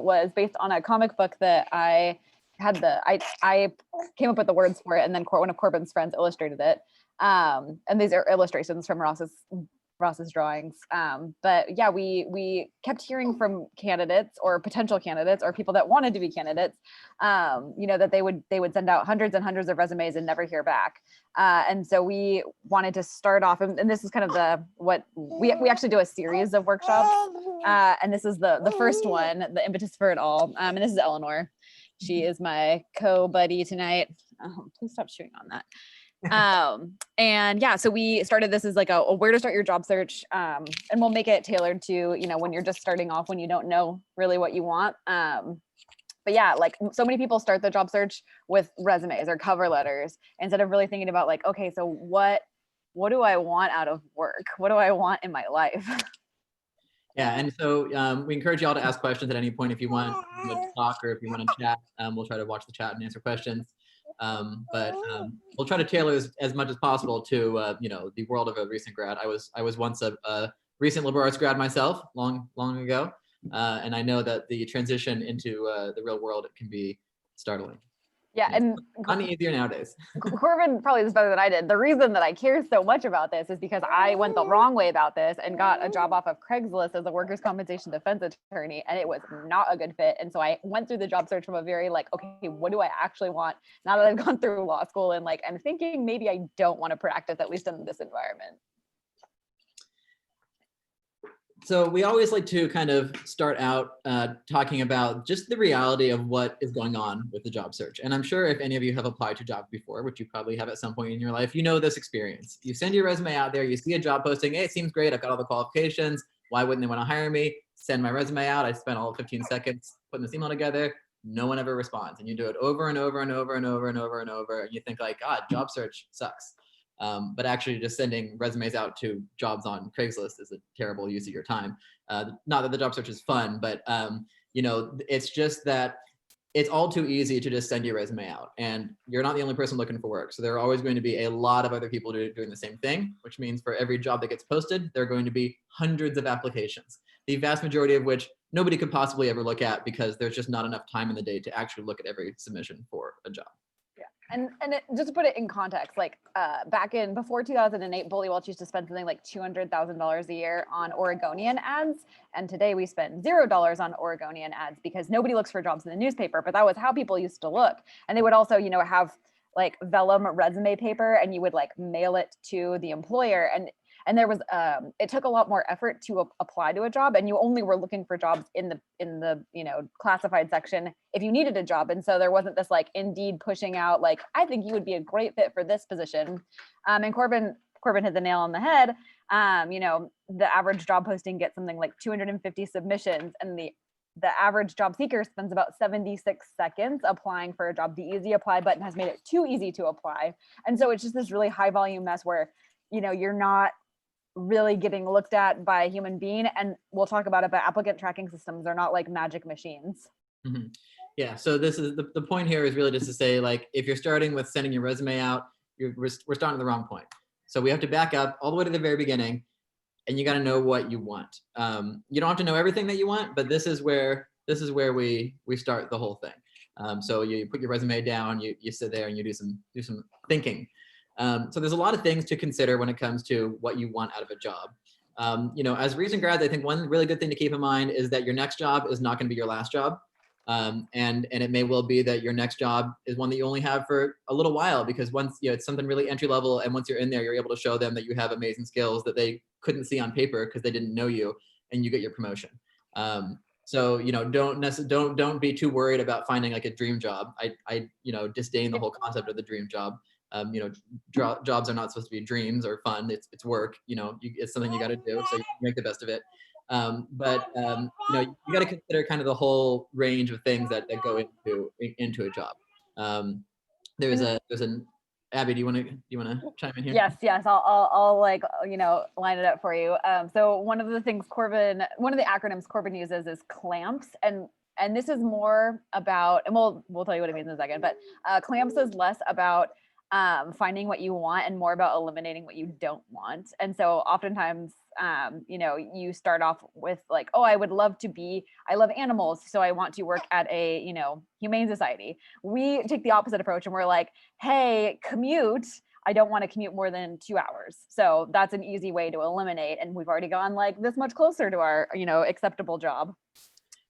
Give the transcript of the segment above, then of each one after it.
was based on a comic book that I came up with the words for it, and then one of Corbin's friends illustrated it. And these are illustrations from Ross's drawings. But yeah, we kept hearing from candidates or potential candidates or people that wanted to be candidates, that they would send out hundreds and hundreds of resumes and never hear back. And so we wanted to start off, and this is kind of what we actually do a series of workshops. And this is the first one, the impetus for it all. And this is Eleanor. She is my co-buddy tonight. Oh, please stop chewing on that. And yeah, so we started this as like a where to start your job search. And we'll make it tailored to, when you're just starting off, when you don't know really what you want. But yeah, like so many people start the job search with resumes or cover letters instead of really thinking about like, okay, so what do I want out of work? What do I want in my life? Yeah, and so we encourage you all to ask questions at any point if you want to talk or if you want to chat. We'll try to watch the chat and answer questions. But we'll try to tailor as much as possible to the world of a recent grad. I was once a recent liberal arts grad myself, long ago, and I know that the transition into the real world can be startling. Yeah, and not easier nowadays. Corbin probably is better than I did. The reason that I care so much about this is because I went the wrong way about this and got a job off of Craigslist as a workers' compensation defense attorney, and it was not a good fit. And so I went through the job search from a very like, okay, what do I actually want now that I've gone through law school, and like I'm thinking maybe I don't want to practice, at least in this environment. So we always like to kind of start out talking about just the reality of what is going on with the job search. And I'm sure if any of you have applied to jobs before, which you probably have at some point in your life, you know this experience. You send your resume out there, you see a job posting, hey, it seems great, I've got all the qualifications, why wouldn't they want to hire me? Send my resume out, I spent all 15 seconds putting this email together, no one ever responds. And you do it over and over and over and over and over and over, and you think like, God, job search sucks. But actually just sending resumes out to jobs on Craigslist is a terrible use of your time. Not that the job search is fun, but it's just that it's all too easy to just send your resume out, and you're not the only person looking for work. So there are always going to be a lot of other people doing the same thing, which means for every job that gets posted, there are going to be hundreds of applications, the vast majority of which nobody could possibly ever look at because there's just not enough time in the day to actually look at every submission for a job. And just to put it in context, like back in before 2008, Boly Welch used to spend something like $200,000 a year on Oregonian ads. And today we spend $0 on Oregonian ads because nobody looks for jobs in the newspaper, but that was how people used to look. And they would also, have like vellum resume paper, and you would like mail it to the employer. And there was, it took a lot more effort to apply to a job, and you only were looking for jobs in the classified section if you needed a job. And so there wasn't this like Indeed pushing out like, I think you would be a great fit for this position. And Corbin hit the nail on the head. The average job posting gets something like 250 submissions, and the average job seeker spends about 76 seconds applying for a job. The easy apply button has made it too easy to apply. And so it's just this really high volume mess where, you're not really getting looked at by a human being. And we'll talk about it, but applicant tracking systems are not like magic machines. Mm-hmm. Yeah, so this is the point here is really just to say, like, if you're starting with sending your resume out, we're starting at the wrong point. So we have to back up all the way to the very beginning, and you got to know what you want. You don't have to know everything that you want, but this is where we start the whole thing. So you put your resume down, you sit there and you do some thinking. So there's a lot of things to consider when it comes to what you want out of a job. As recent grads, I think one really good thing to keep in mind is that your next job is not going to be your last job. And it may well be that your next job is one that you only have for a little while, because once it's something really entry level, and once you're in there, you're able to show them that you have amazing skills that they couldn't see on paper because they didn't know you, and you get your promotion. So don't be too worried about finding like a dream job. I disdain the whole concept of the dream job. Jobs are not supposed to be dreams or fun. It's work. It's something you got to do, so you make the best of it. But you got to consider kind of the whole range of things that go into a job. There's an Abby, do you want to chime in here? Yes. I'll line it up for you. So one of the acronyms Corbin uses is CLAMPS, and this is more about, and we'll tell you what it means in a second, but CLAMPS is less about finding what you want and more about eliminating what you don't want. And so oftentimes, you know, you start off with like, oh, I love animals, so I want to work at a, you know, humane society. We take the opposite approach and we're like, hey, commute. I don't want to commute more than 2 hours. So that's an easy way to eliminate. And we've already gone like this much closer to our, you know, acceptable job.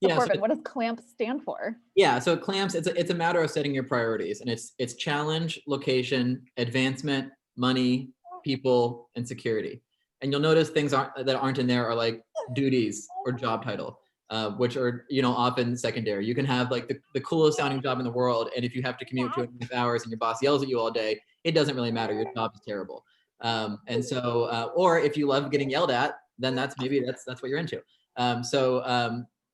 So Yeah. Corbin, what does CLAMP stand for? Yeah, so clamps, it's a matter of setting your priorities, and it's challenge, location, advancement, money, people, and security. And you'll notice things that aren't in there are like duties or job title, which are, you know, often secondary. You can have like the coolest sounding job in the world, and if you have to commute 2.5 hours and your boss yells at you all day, it doesn't really matter. Your job is terrible. And so, or if you love getting yelled at, then that's what you're into.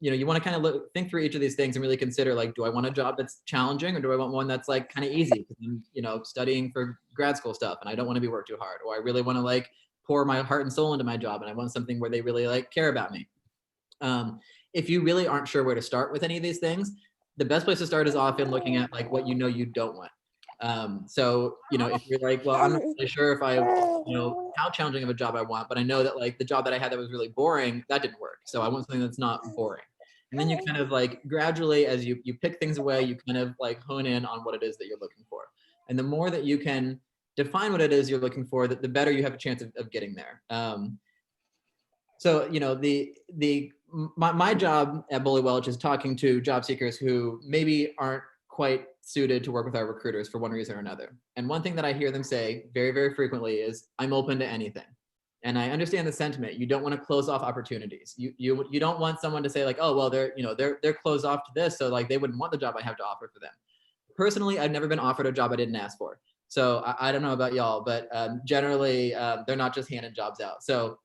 You know, you want to kind of think through each of these things and really consider, like, do I want a job that's challenging, or do I want one that's like kind of easy? I'm, you know, studying for grad school stuff and I don't want to be worked too hard, or I really want to like pour my heart and soul into my job and I want something where they really like care about me. If you really aren't sure where to start with any of these things, the best place to start is often looking at like what you know you don't want. So, you know, if you're like, well, I'm not really sure if I, you know, how challenging of a job I want, but I know that like the job that I had that was really boring, that didn't work. So I want something that's not boring. And then you kind of like gradually, as you pick things away, you kind of like hone in on what it is that you're looking for. And the more that you can define what it is you're looking for, the better you have a chance of getting there. So, you know, my job at Boly Welch is talking to job seekers who maybe aren't quite suited to work with our recruiters for one reason or another. And one thing that I hear them say very, very frequently is, I'm open to anything. And I understand the sentiment. You don't want to close off opportunities. You don't want someone to say like, oh, well, they're closed off to this, so like they wouldn't want the job I have to offer for them. Personally, I've never been offered a job I didn't ask for. So I don't know about y'all, but generally they're not just handing jobs out. So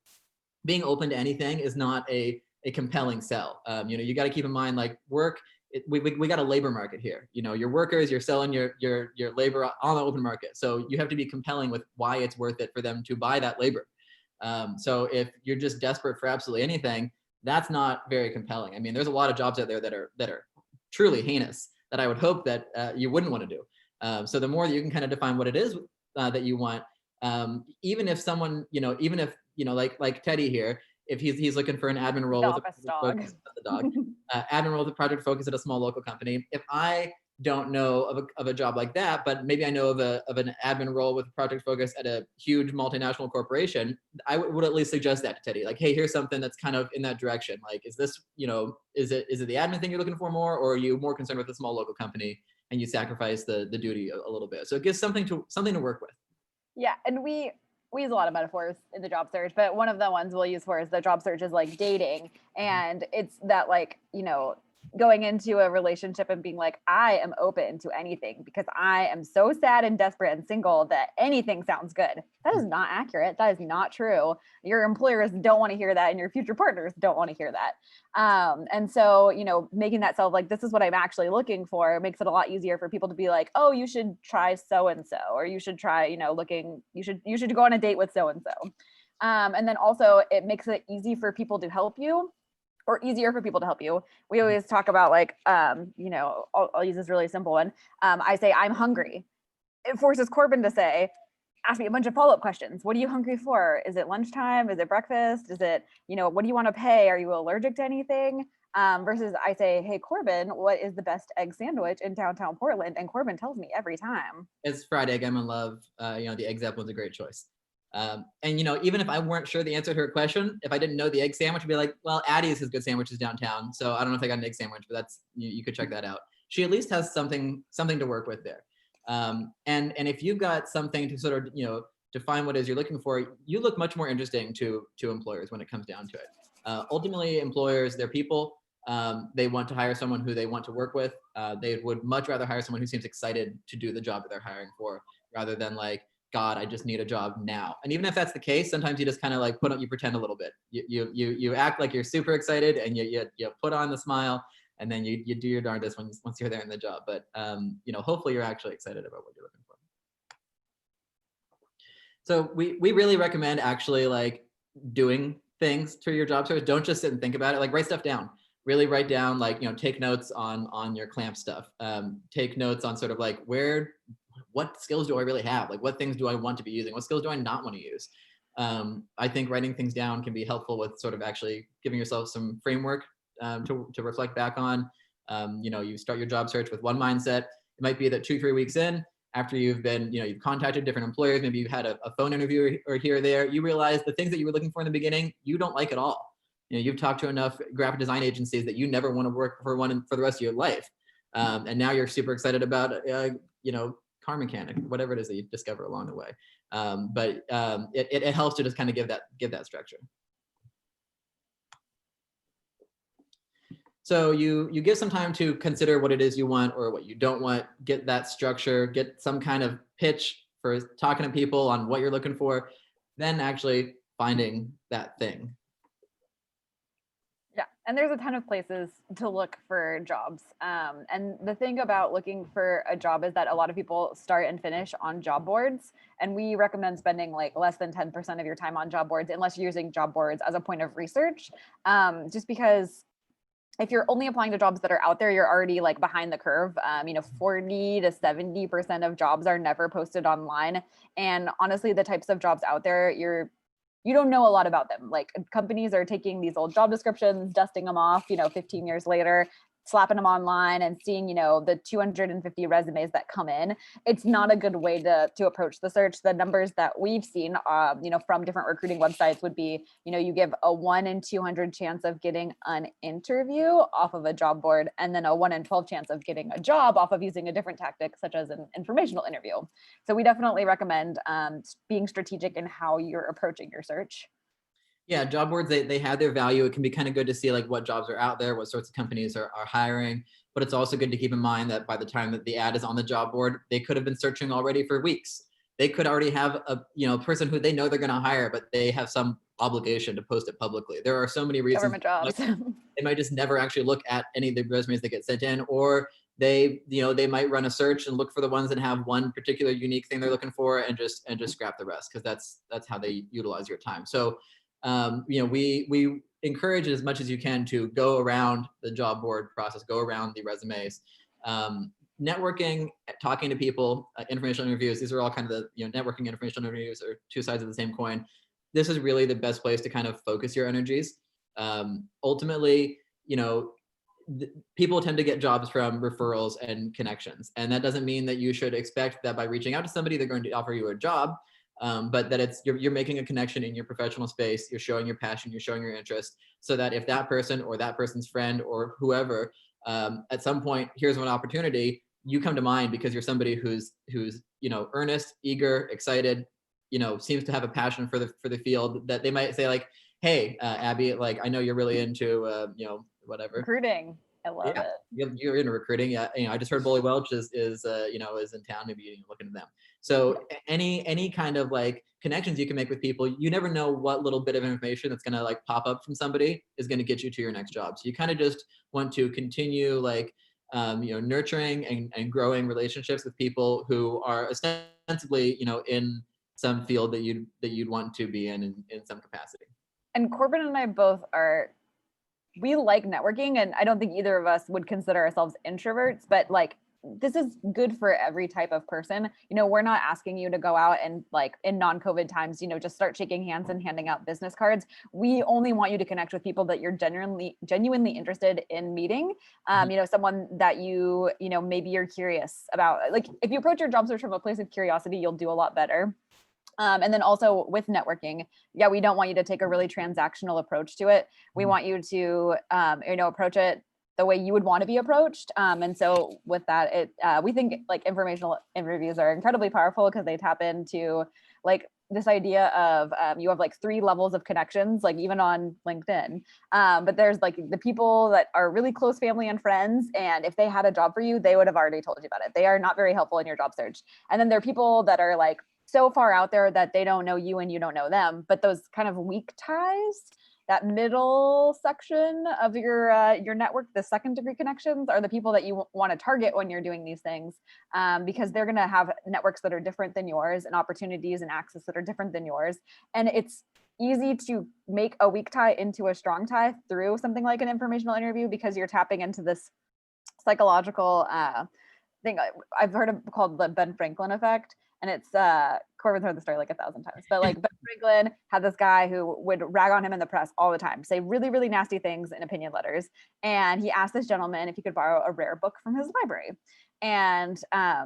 being open to anything is not a compelling sell. You know, you got to keep in mind like work. We got a labor market here. You know, your workers, you're selling your labor on the open market. So you have to be compelling with why it's worth it for them to buy that labor. So if you're just desperate for absolutely anything, that's not very compelling. I mean, there's a lot of jobs out there that are truly heinous that I would hope that you wouldn't want to do. So the more that you can kind of define what it is that you want, even if someone, even if, like Teddy here, if he's looking for an admin role with a dog, admin role with a project focus at a small local company. If I don't know of a job like that, but maybe I know of an admin role with a project focus at a huge multinational corporation, I would at least suggest that to Teddy. Like, hey, here's something that's kind of in that direction. Like, is this, is it the admin thing you're looking for more, or are you more concerned with a small local company and you sacrifice the duty a little bit? So it gives something to work with. Yeah, and we use a lot of metaphors in the job search, but one of the ones we'll use for is the job search is like dating. And it's that like, going into a relationship and being like, I am open to anything because I am so sad and desperate and single that anything sounds good. That is not accurate. That is not true. Your employers don't want to hear that, and your future partners don't want to hear that. And so, making that self like, this is what I'm actually looking for, makes it a lot easier for people to be like, oh, you should try so-and-so, or you should try, you should go on a date with so-and-so. And then also it makes it easy for people to help you, or easier for people to help you. We always talk about like, I'll use this really simple one. I say, I'm hungry. It forces Corbin to say, ask me a bunch of follow-up questions. What are you hungry for? Is it lunchtime? Is it breakfast? Is it, what do you want to pay? Are you allergic to anything? Versus I say, hey, Corbin, what is the best egg sandwich in downtown Portland? And Corbin tells me every time. It's fried egg. I'm in love. The egg zap one's a great choice. And even if I weren't sure the answer to her question, if I didn't know the egg sandwich, I'd be like, well, Addie's has good sandwiches downtown. So I don't know if I got an egg sandwich, but that's, you could check that out. She at least has something to work with there. And if you've got something to sort of, define what it is you're looking for, you look much more interesting to employers when it comes down to it. Ultimately, employers, they're people. They want to hire someone who they want to work with. They would much rather hire someone who seems excited to do the job that they're hiring for, rather than like, God, I just need a job now. And even if that's the case, sometimes you just kind of like you pretend a little bit. You act like you're super excited, and you put on the smile, and then you do your darndest once you're there in the job. But hopefully you're actually excited about what you're looking for. So we really recommend actually like doing things to your job search. Don't just sit and think about it. Like, write stuff down. Really write down, like, take notes on your clamp stuff. Take notes on sort of like what what skills do I really have? Like, what things do I want to be using? What skills do I not want to use? I think writing things down can be helpful with sort of actually giving yourself some framework to reflect back on. You start your job search with one mindset. It might be that 2-3 weeks in, after you've been, you've contacted different employers, maybe you've had a phone interview or here or there, you realize the things that you were looking for in the beginning, you don't like at all. You've talked to enough graphic design agencies that you never want to work for one for the rest of your life. And now you're super excited about, car mechanic, whatever it is that you discover along the way. But it helps to just kind of give that structure. So you give some time to consider what it is you want or what you don't want, get that structure, get some kind of pitch for talking to people on what you're looking for, then actually finding that thing. Yeah, and there's a ton of places to look for jobs. And the thing about looking for a job is that a lot of people start and finish on job boards. And we recommend spending like less than 10% of your time on job boards, unless you're using job boards as a point of research, just because if you're only applying to jobs that are out there, you're already like behind the curve. 40 to 70% of jobs are never posted online. And honestly, the types of jobs out there, you don't know a lot about them. Like companies are taking these old job descriptions, dusting them off, 15 years later, slapping them online and seeing, the 250 resumes that come in. It's not a good way to approach the search. The numbers that we've seen, from different recruiting websites would be, you give a 1 in 200 chance of getting an interview off of a job board, and then a 1 in 12 chance of getting a job off of using a different tactic, such as an informational interview. So we definitely recommend being strategic in how you're approaching your search. Yeah, job boards, they have their value. It can be kind of good to see like what jobs are out there, what sorts of companies are hiring, but it's also good to keep in mind that by the time that the ad is on the job board, they could have been searching already for weeks. They could already have a person who they know they're going to hire, but they have some obligation to post it publicly. There are so many reasons. Government jobs. They might just never actually look at any of the resumes that get sent in, or they might run a search and look for the ones that have one particular unique thing they're looking for and just scrap the rest, because that's how they utilize your time. So we encourage as much as you can to go around the job board process, go around the resumes, networking, talking to people, informational interviews. These are all kind of the, networking and informational interviews are two sides of the same coin. This is really the best place to kind of focus your energies. Ultimately, people tend to get jobs from referrals and connections. And that doesn't mean that you should expect that by reaching out to somebody, they're going to offer you a job. But that you're making a connection in your professional space, you're showing your passion, you're showing your interest, so that if that person or that person's friend or whoever at some point here's an opportunity, you come to mind because you're somebody who's earnest, eager, excited, seems to have a passion for the field, that they might say like, hey, Abby, like I know you're really into whatever Recruiting. I love it. You're into recruiting. Yeah, I just heard Boly Welch is in town. Maybe you look into them. So any kind of like connections you can make with people, you never know what little bit of information that's gonna like pop up from somebody is gonna get you to your next job. So you kind of just want to continue like nurturing and growing relationships with people who are ostensibly in some field that you'd want to be in some capacity. And Corbin and I both we like networking, and I don't think either of us would consider ourselves introverts, but like this is good for every type of person. We're not asking you to go out and like in non-COVID times, just start shaking hands and handing out business cards. We only want you to connect with people that you're genuinely interested in meeting. Someone that maybe you're curious about. Like if you approach your job search from a place of curiosity, you'll do a lot better. And then also with networking, we don't want you to take a really transactional approach to it. We want you to, approach it the way you would want to be approached. And so with that, we think like informational interviews are incredibly powerful because they tap into like this idea of you have like 3 levels of connections, like even on LinkedIn. But there's like the people that are really close family and friends. And if they had a job for you, they would have already told you about it. They are not very helpful in your job search. And then there are people that are like so far out there that they don't know you and you don't know them. But those kind of weak ties, that middle section of your network, the second degree connections, are the people that you want to target when you're doing these things, because they're going to have networks that are different than yours and opportunities and access that are different than yours. And it's easy to make a weak tie into a strong tie through something like an informational interview, because you're tapping into this psychological thing I've heard of called the Ben Franklin effect. And it's Corbin's heard the story like 1,000 times, but like Ben Franklin had this guy who would rag on him in the press all the time, say really, really nasty things in opinion letters. And he asked this gentleman if he could borrow a rare book from his library. And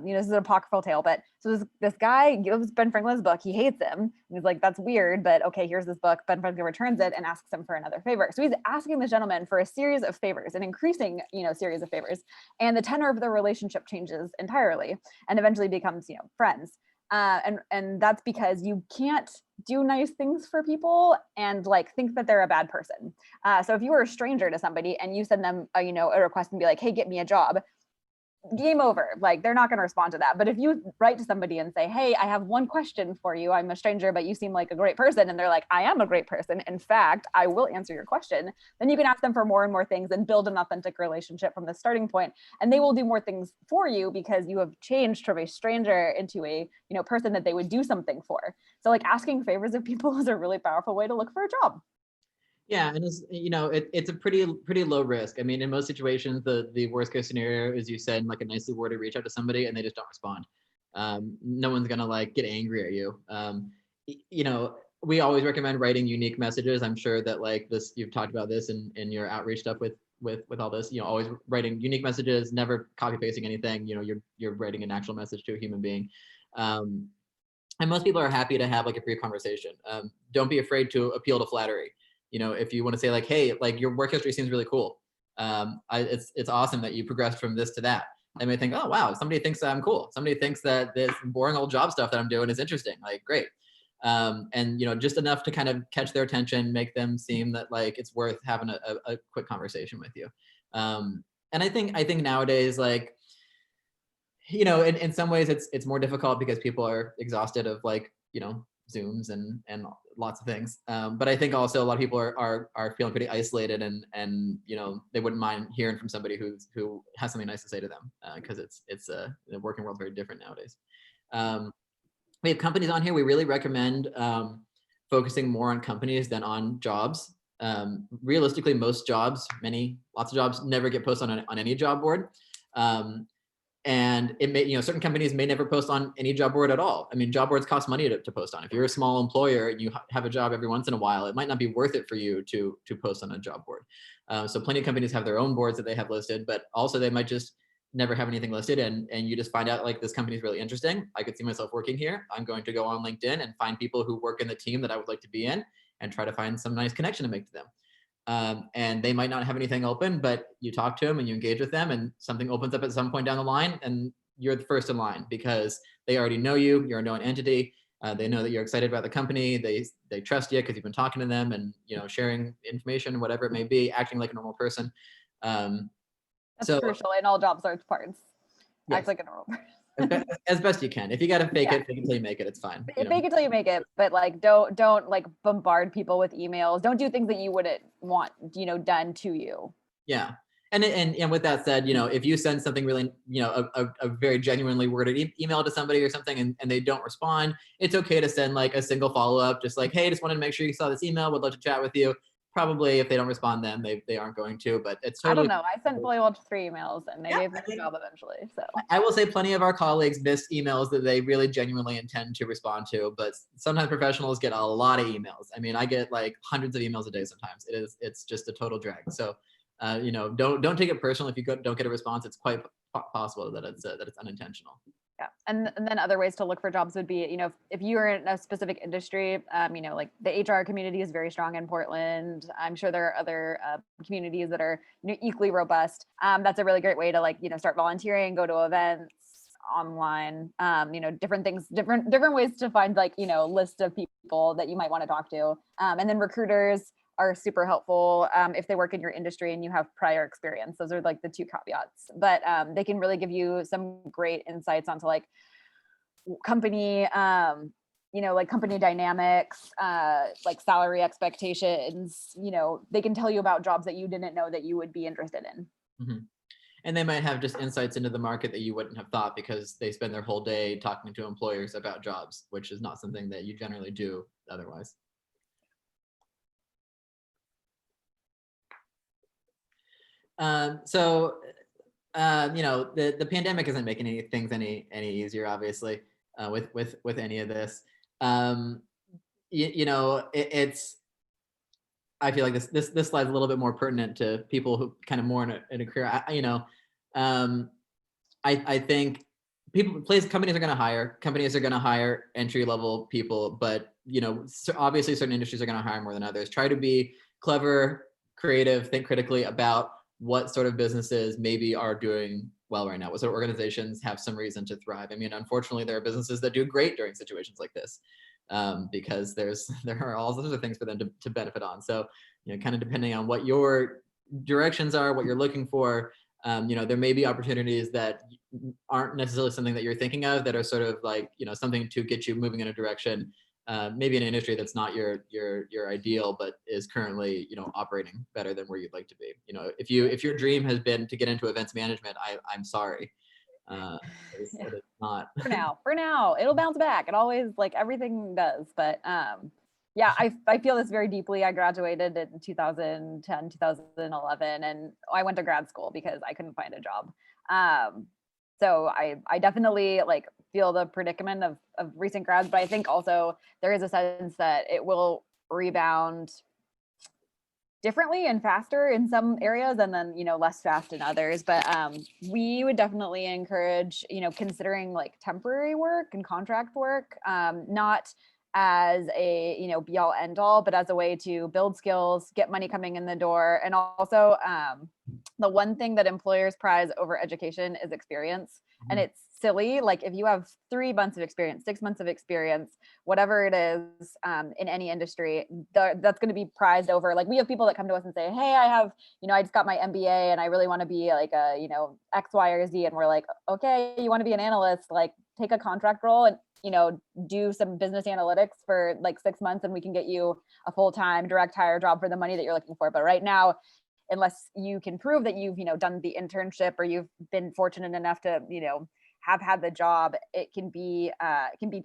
this is an apocryphal tale, but so this guy gives Ben Franklin's book. He hates him. And he's like, "That's weird, but okay, here's this book." Ben Franklin returns it and asks him for another favor. So he's asking the gentleman for a series of favors, an increasing, series of favors, and the tenor of the relationship changes entirely, and eventually becomes, friends. And that's because you can't do nice things for people and like think that they're a bad person. So if you were a stranger to somebody and you send them a request and be like, "Hey, get me a job," game over. Like they're not going to respond to that. But if you write to somebody and say, "Hey, I have one question for you. I'm a stranger, but you seem like a great person," and they're like, "I am a great person. In fact, I will answer your question," then you can ask them for more and more things and build an authentic relationship from the starting point. And they will do more things for you because you have changed from a stranger into a person that they would do something for. So like asking favors of people is a really powerful way to look for a job. Yeah, and it's a pretty low risk. I mean, in most situations, the worst case scenario is you send like a nicely worded reach out to somebody and they just don't respond. No one's gonna like get angry at you. We always recommend writing unique messages. I'm sure that like this, you've talked about this in your outreach stuff with all this. Always writing unique messages, never copy pasting anything. You're writing an actual message to a human being. And most people are happy to have like a free conversation. Don't be afraid to appeal to flattery. If you want to say like, "Hey, like your work history seems really cool. It's awesome that you progressed from this to that." They may think, "Oh, wow, somebody thinks that I'm cool. Somebody thinks that this boring old job stuff that I'm doing is interesting." Like, great. And just enough to kind of catch their attention, make them seem that like it's worth having a quick conversation with you. And I think nowadays, like, in some ways it's more difficult because people are exhausted of like, Zooms and lots of things. But I think also a lot of people are feeling pretty isolated and they wouldn't mind hearing from somebody who has something nice to say to them, because the working world's very different nowadays. We have companies on here. We really recommend focusing more on companies than on jobs. Realistically, lots of jobs never get posted on any job board. And it may, certain companies may never post on any job board at all. I mean, job boards cost money to post on. If you're a small employer and you have a job every once in a while, it might not be worth it for you to post on a job board. So plenty of companies have their own boards that they have listed, but also they might just never have anything listed. And you just find out like, this company is really interesting. I could see myself working here. I'm going to go on LinkedIn and find people who work in the team that I would like to be in and try to find some nice connection to make to them. And they might not have anything open, but you talk to them and you engage with them and something opens up at some point down the line and you're the first in line because they already know you, you're a known entity. They know that you're excited about the company. They trust you because you've been talking to them and, sharing information, whatever it may be, acting like a normal person. That's crucial in all job search parts. Yes. Act like a normal person. As best you can. If you got to fake it until you make it, it's fine. Fake it till you make it, but like don't like bombard people with emails. Don't do things that you wouldn't want, done to you. Yeah. And with that said, if you send something really, a very genuinely worded email to somebody or something and they don't respond, it's okay to send like a single follow-up, just like, "Hey, just wanted to make sure you saw this email, would love to chat with you." Probably if they don't respond, then they aren't going to, but it's totally. I don't know. I sent Boly Welch 3 emails and they gave me the job eventually. So I will say plenty of our colleagues miss emails that they really genuinely intend to respond to, but sometimes professionals get a lot of emails. I mean, I get like hundreds of emails a day sometimes. It's just a total drag. So, don't take it personal if you don't get a response. It's quite possible that it's unintentional. Yeah. And then other ways to look for jobs would be, if you're in a specific industry, like the HR community is very strong in Portland. I'm sure there are other communities that are equally robust. That's a really great way to start volunteering, go to events online, different things, different ways to find list of people that you might want to talk to. And then recruiters are super helpful if they work in your industry and you have prior experience. Those are like the 2 caveats, but they can really give you some great insights onto company, company dynamics, like salary expectations. They can tell you about jobs that you didn't know that you would be interested in. Mm-hmm. And they might have just insights into the market that you wouldn't have thought because they spend their whole day talking to employers about jobs, which is not something that you generally do otherwise. So You know, the pandemic isn't making things any easier, obviously, with any of this. Um, you know, it's I feel like this slide is a little bit more pertinent to people who kind of more in a career. You know, um, I think companies are going to hire. Companies are going to hire entry level people, but you know, obviously certain industries are going to hire more than others. Try to be clever, creative, think critically about what sort of businesses maybe are doing well right now. What sort of organizations have some reason to thrive? I mean, unfortunately, there are businesses that do great during situations like this, because there are all sorts of things for them to benefit on. So, you know, kind of depending on what your directions are, what you're looking for, you know, there may be opportunities that aren't necessarily something that you're thinking of that are sort of like, you know, something to get you moving in a direction, maybe in an industry that's not your ideal, but is currently, you know, operating better than where you'd like to be. You know, if your dream has been to get into events management, I'm sorry. It is not. For now, it'll bounce back. It always, like, everything does. But yeah, I feel this very deeply. I graduated in 2010, 2011, and I went to grad school because I couldn't find a job. So I definitely like feel the predicament of recent grads, but I think also there is a sense that it will rebound differently and faster in some areas and then, you know, less fast in others. But we would definitely encourage, you know, considering like temporary work and contract work, not as a, you know, be all end all, but as a way to build skills, get money coming in the door. And also the one thing that employers prize over education is experience. And it's silly. Like if you have 3 months of experience, 6 months of experience, whatever it is, in any industry, that's going to be prized over. Like we have people that come to us and say, hey, I have, you know, I just got my MBA and I really want to be like a, you know, X, Y, or Z. And we're like, okay, you want to be an analyst, like take a contract role and, you know, do some business analytics for like 6 months and we can get you a full-time direct hire job for the money that you're looking for. But right now, unless you can prove that you've, you know, done the internship or you've been fortunate enough to, you know, have had the job, it can be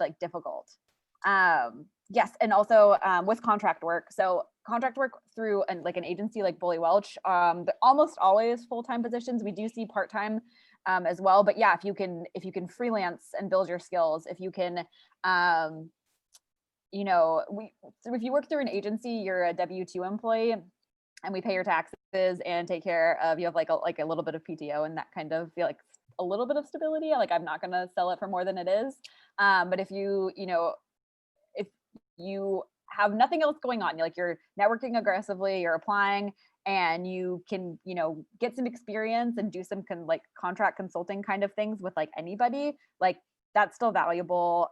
like difficult. Yes, and also with contract work. So contract work through like an agency like Boly Welch, almost always full-time positions. We do see part-time as well, but yeah, if you can freelance and build your skills, if you can, you know, so if you work through an agency, you're a W-2 employee, and we pay your taxes and take care of, you have like a little bit of PTO and that kind of feel like a little bit of stability. Like I'm not going to sell it for more than it is. But if you know, if you have nothing else going on, like you're networking aggressively, you're applying, and you can, you know, get some experience and do some like contract consulting kind of things with like anybody, like that's still valuable.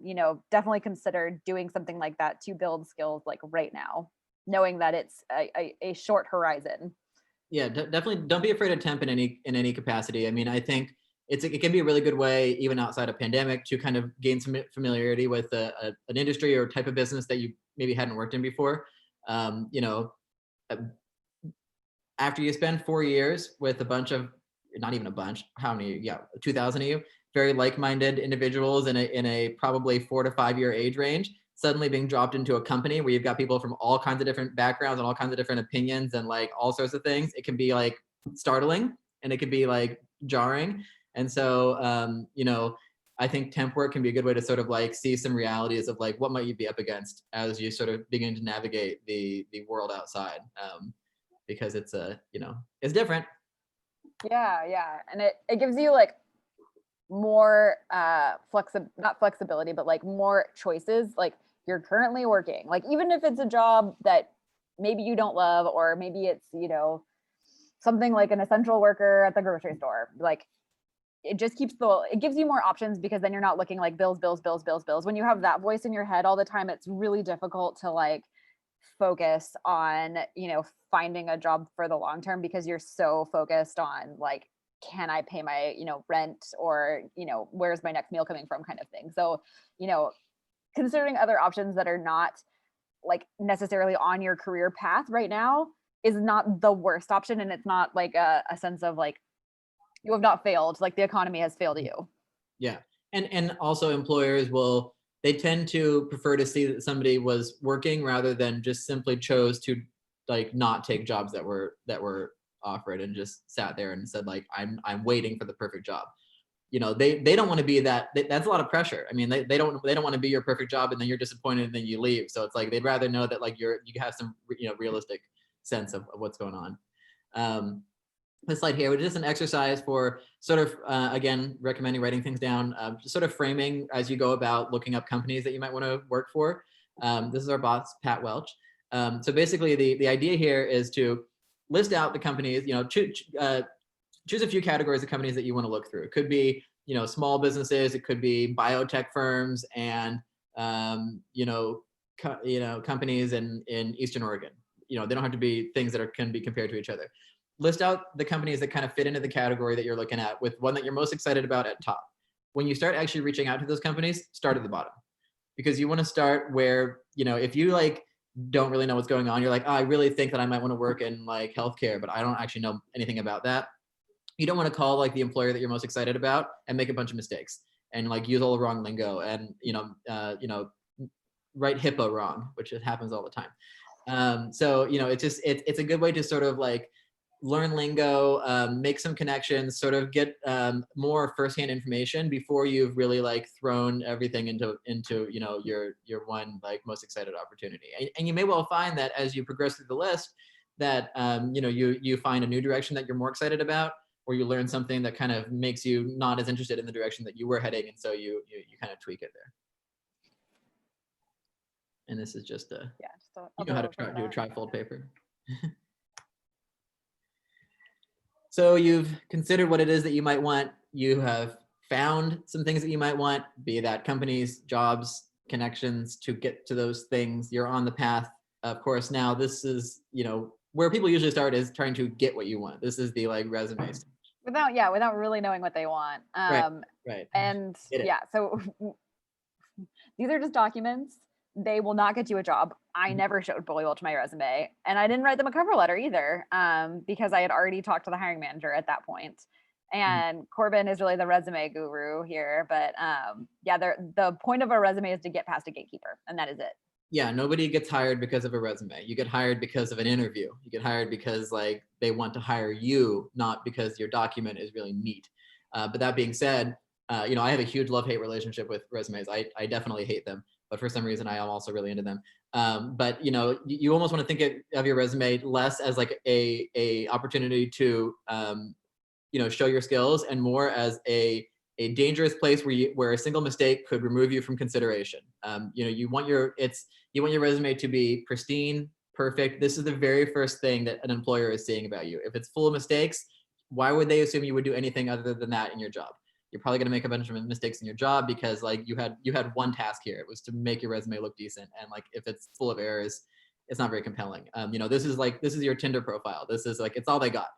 You know, definitely consider doing something like that to build skills like right now, knowing that it's a short horizon. Yeah, definitely don't be afraid of temp in any capacity. I mean, I think it can be a really good way, even outside of pandemic, to kind of gain some familiarity with an industry or type of business that you maybe hadn't worked in before. You know, after you spend 4 years with a bunch of, not even a bunch, how many? Yeah, 2,000 of you, very like-minded individuals in a probably 4 to 5 year age range, suddenly being dropped into a company where you've got people from all kinds of different backgrounds and all kinds of different opinions and like all sorts of things. It can be like startling and it can be like jarring. And so, you know, I think temp work can be a good way to sort of like see some realities of like what might you be up against as you sort of begin to navigate the world outside, because it's you know, it's different. Yeah, and it gives you like more not flexibility, but like more choices. Like you're currently working, like even if it's a job that maybe you don't love, or maybe it's, you know, something like an essential worker at the grocery store, like it just it gives you more options, because then you're not looking like bills, bills, bills, bills, bills. When you have that voice in your head all the time, it's really difficult to like focus on, you know, finding a job for the long term, because you're so focused on like, can I pay my, you know, rent, or, you know, where's my next meal coming from kind of thing. So, you know, considering other options that are not like necessarily on your career path right now is not the worst option. And it's not like a sense of like, you have not failed, like the economy has failed you. Yeah. And also employers they tend to prefer to see that somebody was working rather than just simply chose to like not take jobs that were offer it and just sat there and said like, I'm waiting for the perfect job. You know, they don't want to be that. That's a lot of pressure. I mean, they don't want to be your perfect job and then you're disappointed and then you leave. So it's like they'd rather know that like you have some realistic sense of what's going on. This slide here, which is just an exercise for sort of again recommending writing things down, just sort of framing as you go about looking up companies that you might want to work for. This is our boss, Pat Welch. So basically, the idea here is to list out the companies. You know, choose a few categories of companies that you want to look through. It could be, you know, small businesses. It could be biotech firms and, companies in Eastern Oregon. You know, they don't have to be things that can be compared to each other. List out the companies that kind of fit into the category that you're looking at with one that you're most excited about at top. When you start actually reaching out to those companies, start at the bottom, because you want to start where, you know, if you like don't really know what's going on, you're like, oh, I really think that I might want to work in like healthcare, but I don't actually know anything about that. You don't want to call like the employer that you're most excited about and make a bunch of mistakes and like use all the wrong lingo and write HIPAA wrong, which it happens all the time. So you know, it's a good way to sort of like learn lingo, make some connections, sort of get more firsthand information before you've really like thrown everything into you know your one like most excited opportunity. And you may well find that as you progress through the list that you find a new direction that you're more excited about, or you learn something that kind of makes you not as interested in the direction that you were heading, and so you kind of tweak it there. And this is just you know how to do a trifold paper. So you've considered what it is that you might want. You have found some things that you might want, be that companies, jobs, connections to get to those things. You're on the path. Of course, now this is, you know, where people usually start is trying to get what you want. This is the like resume stage. Without really knowing what they want. Right. And so these are just documents. They will not get you a job. I never showed Boly Welch my resume, and I didn't write them a cover letter either, because I had already talked to the hiring manager at that point. And Corbin is really the resume guru here, but the point of a resume is to get past a gatekeeper, and that is it. Yeah, nobody gets hired because of a resume. You get hired because of an interview. You get hired because like they want to hire you, not because your document is really neat. But that being said, I have a huge love-hate relationship with resumes. I definitely hate them, but for some reason I am also really into them. But you almost want to think of your resume less as like a opportunity to show your skills, and more as a dangerous place where a single mistake could remove you from consideration. You want your resume to be pristine, perfect. This is the very first thing that an employer is seeing about you. If it's full of mistakes, why would they assume you would do anything other than that in your job? You're probably going to make a bunch of mistakes in your job because like you had one task here. It was to make your resume look decent. And like, if it's full of errors, it's not very compelling. This is your Tinder profile. This is like, it's all they got.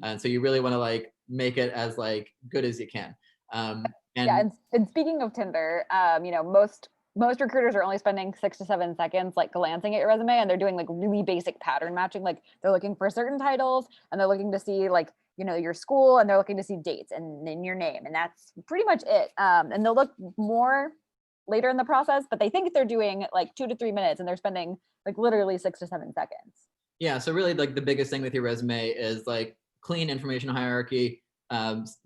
And so you really want to like make it as like good as you can. And speaking of Tinder, most recruiters are only spending 6 to 7 seconds like glancing at your resume, and they're doing like really basic pattern matching. Like they're looking for certain titles, and they're looking to see like your school, and they're looking to see dates and then your name, and that's pretty much it. And they'll look more later in the process, but they think they're doing like 2 to 3 minutes, and they're spending like literally 6 to 7 seconds. Yeah. So really, like the biggest thing with your resume is like clean information hierarchy,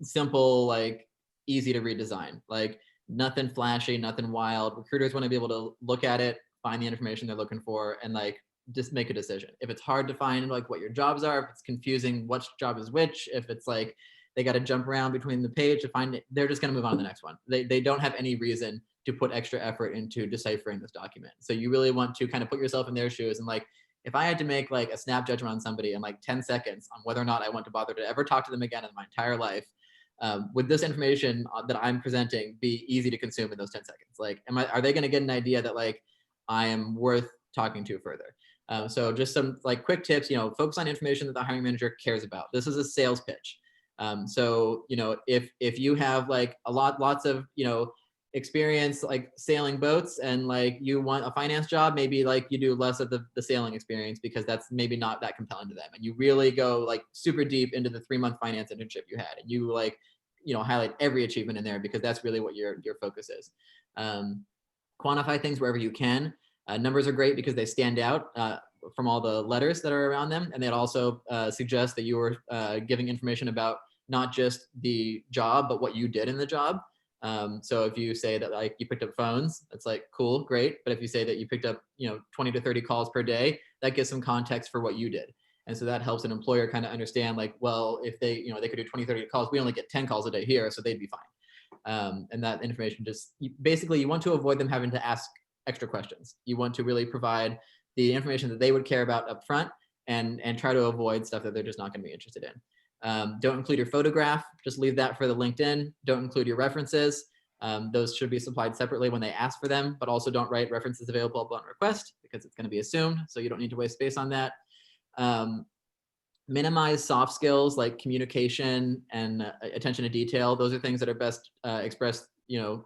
simple, like easy to redesign, like nothing flashy, nothing wild. Recruiters want to be able to look at it, find the information they're looking for, and like just make a decision. If it's hard to find like what your jobs are, if it's confusing which job is which, if it's like they got to jump around between the page to find it, they're just going to move on to the next one. They don't have any reason to put extra effort into deciphering this document. So you really want to kind of put yourself in their shoes, and like, if I had to make like a snap judgment on somebody in like 10 seconds on whether or not I want to bother to ever talk to them again in my entire life, would this information that I'm presenting be easy to consume in those 10 seconds? Like, are they going to get an idea that like I am worth talking to further? So just some like quick tips, focus on information that the hiring manager cares about. This is a sales pitch. So, if you have like lots of, experience like sailing boats, and like you want a finance job, maybe like you do less of the sailing experience because that's maybe not that compelling to them. And you really go like super deep into the 3-month finance internship you had, and you like, highlight every achievement in there because that's really what your focus is. Quantify things wherever you can. Numbers are great because they stand out. from all the letters that are around them. And they'd also suggest that you were giving information about not just the job, but what you did in the job. So if you say that like you picked up phones, that's like, cool, great. But if you say that you picked up, 20 to 30 calls per day, that gives some context for what you did. And so that helps an employer kind of understand like, well, if they, they could do 20, 30 calls, we only get 10 calls a day here, so they'd be fine. And that information basically you want to avoid them having to ask extra questions. You want to really provide the information that they would care about up front and try to avoid stuff that they're just not going to be interested in. Don't include your photograph, just leave that for the LinkedIn. Don't include your references. Those should be supplied separately when they ask for them, but also don't write references available upon request because it's going to be assumed. So you don't need to waste space on that. Minimize soft skills like communication and attention to detail. Those are things that are best expressed,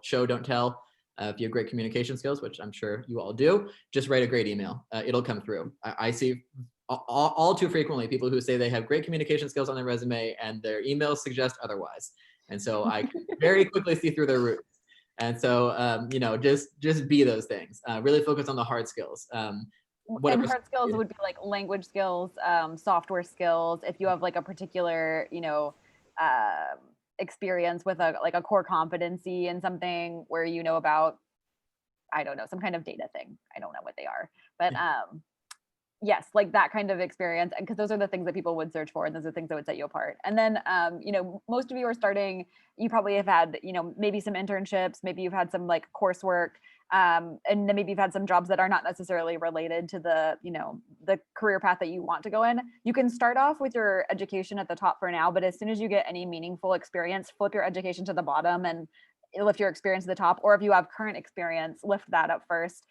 show, don't tell. If you have great communication skills, which I'm sure you all do, just write a great email. It'll come through. I see all too frequently people who say they have great communication skills on their resume and their emails suggest otherwise. And so I can very quickly see through their roots. And so, just be those things. Really focus on the hard skills. And hard skills would be like language skills, software skills. If you have like a particular, experience with a core competency in something where you know about, I don't know, some kind of data thing. I don't know what they are, but yes, like that kind of experience. And because those are the things that people would search for, and those are the things that would set you apart. And then, most of you are starting, you probably have had, maybe some internships, maybe you've had some like coursework, and then maybe you've had some jobs that are not necessarily related to the, the career path that you want to go in. You can start off with your education at the top for now, but as soon as you get any meaningful experience, flip your education to the bottom and lift your experience to the top. Or if you have current experience, lift that up first.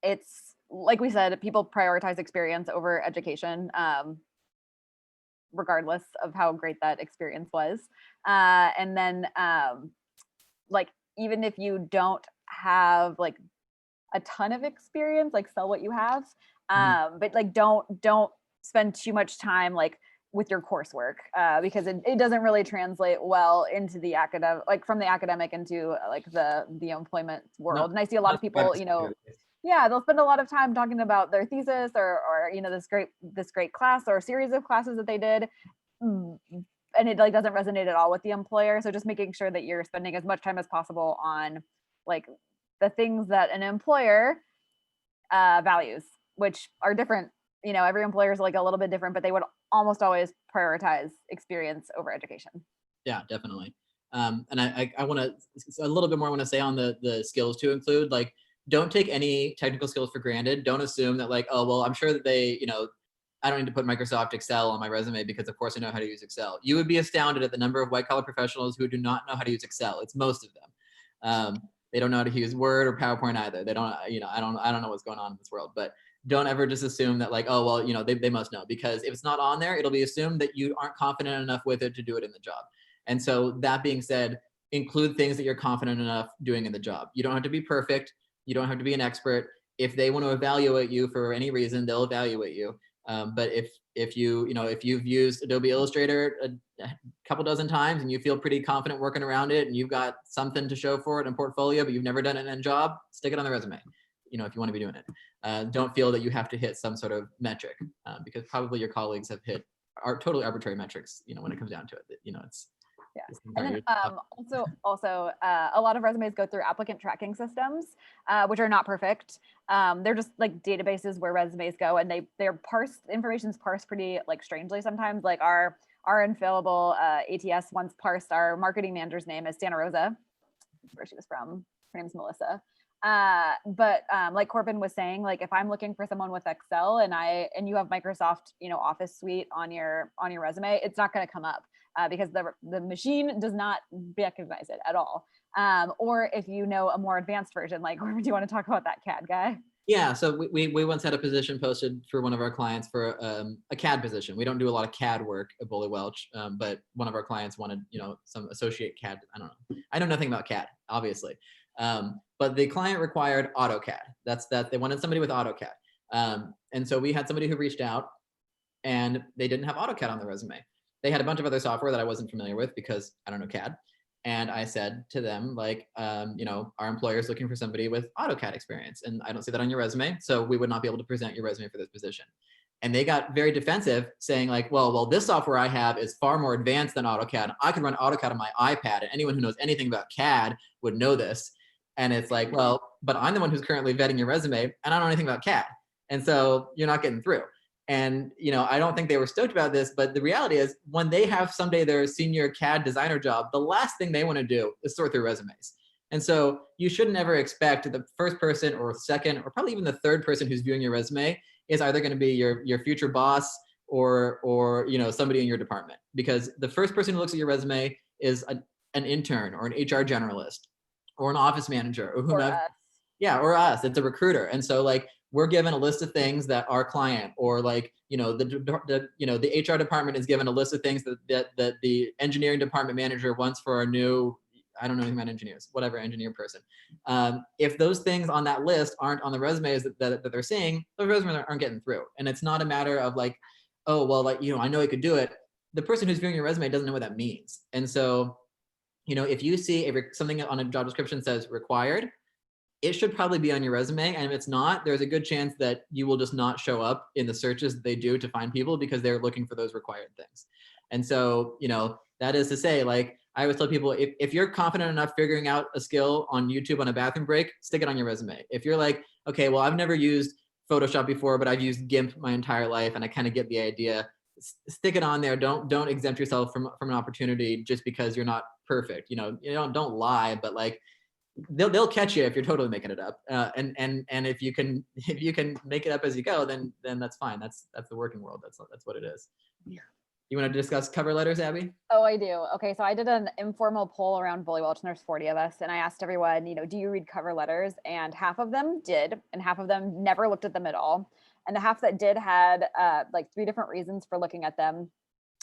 It's like we said, people prioritize experience over education, regardless of how great that experience was. And then, like, even if you don't have like a ton of experience, like sell what you have, but like don't spend too much time like with your coursework, because it doesn't really translate well into the academic, like from the academic into like the employment world. And I see a lot of people, yeah, they'll spend a lot of time talking about their thesis or this great class or series of classes that they did, and it like doesn't resonate at all with the employer. So just making sure that you're spending as much time as possible on like the things that an employer values, which are different. Every employer is like a little bit different, but they would almost always prioritize experience over education. Yeah, definitely. And I want to a little bit more. I want to say on the skills to include, like, don't take any technical skills for granted. Don't assume that like, oh, well, I'm sure that they, I don't need to put Microsoft Excel on my resume because of course I know how to use Excel. You would be astounded at the number of white collar professionals who do not know how to use Excel. It's most of them. They don't know how to use Word or PowerPoint either. They don't, I don't know what's going on in this world, but don't ever just assume that like, oh, well, they must know, because if it's not on there, it'll be assumed that you aren't confident enough with it to do it in the job. And so that being said, include things that you're confident enough doing in the job. You don't have to be perfect. You don't have to be an expert. If they want to evaluate you for any reason, they'll evaluate you. But if you've used Adobe Illustrator a couple dozen times and you feel pretty confident working around it and you've got something to show for it in portfolio, but you've never done it in a job, stick it on the resume. If you want to be doing it. Don't feel that you have to hit some sort of metric, because probably your colleagues have hit totally arbitrary metrics, when it comes down to it. It's yeah. And then also a lot of resumes go through applicant tracking systems, which are not perfect. They're just like databases where resumes go, and they're parsed, information's parsed pretty like strangely sometimes. Like our infallible ATS once parsed our marketing manager's name as Santa Rosa, where she was from. Her name's Melissa. But like Corbin was saying, like if I'm looking for someone with Excel and you have Microsoft, Office Suite on your resume, it's not going to come up. Because the machine does not recognize it at all. Or if you know a more advanced version, like, do you want to talk about that CAD guy? Yeah, so we once had a position posted for one of our clients for a CAD position. We don't do a lot of CAD work at Boly Welch, but one of our clients wanted, some associate CAD. I don't know. I know nothing about CAD, obviously. But the client required AutoCAD. They wanted somebody with AutoCAD. And so we had somebody who reached out and they didn't have AutoCAD on their resume. They had a bunch of other software that I wasn't familiar with because I don't know CAD. And I said to them, like, our employer is looking for somebody with AutoCAD experience. And I don't see that on your resume. So we would not be able to present your resume for this position. And they got very defensive, saying like, well, this software I have is far more advanced than AutoCAD. I can run AutoCAD on my iPad, and anyone who knows anything about CAD would know this. And it's like, well, but I'm the one who's currently vetting your resume, and I don't know anything about CAD. And so you're not getting through. And, I don't think they were stoked about this, but the reality is when they have someday their senior CAD designer job, the last thing they want to do is sort through resumes. And so you should never expect the first person or second, or probably even the third person who's viewing your resume is either going to be your future boss or somebody in your department, because the first person who looks at your resume is an intern or an HR generalist or an office manager or whomever. Or us. Yeah, or us. It's a recruiter. And so like we're given a list of things that our client or like the HR department is given a list of things that the engineering department manager wants for our new, I don't know anything about engineers, whatever engineer person. If those things on that list aren't on the resumes that they're seeing, those resumes aren't getting through. And it's not a matter of like, oh, well, like, I know I could do it. The person who's viewing your resume doesn't know what that means. And so, if you see something on a job description says required, it should probably be on your resume. And if it's not, there's a good chance that you will just not show up in the searches that they do to find people because they're looking for those required things. And so, that is to say, like, I always tell people, if you're confident enough figuring out a skill on YouTube on a bathroom break, stick it on your resume. If you're like, okay, well, I've never used Photoshop before, but I've used GIMP my entire life and I kind of get the idea, stick it on there. Don't exempt yourself from an opportunity just because you're not perfect. Don't lie, but like, they'll catch you if you're totally making it up. And if you can make it up as you go, then that's fine. That's the working world. That's what it is. Yeah. You want to discuss cover letters, Abby? Oh, I do. Okay, so I did an informal poll around Boly Welch, and there's 40 of us, and I asked everyone, do you read cover letters? And half of them did, and half of them never looked at them at all. And the half that did had like 3 different reasons for looking at them.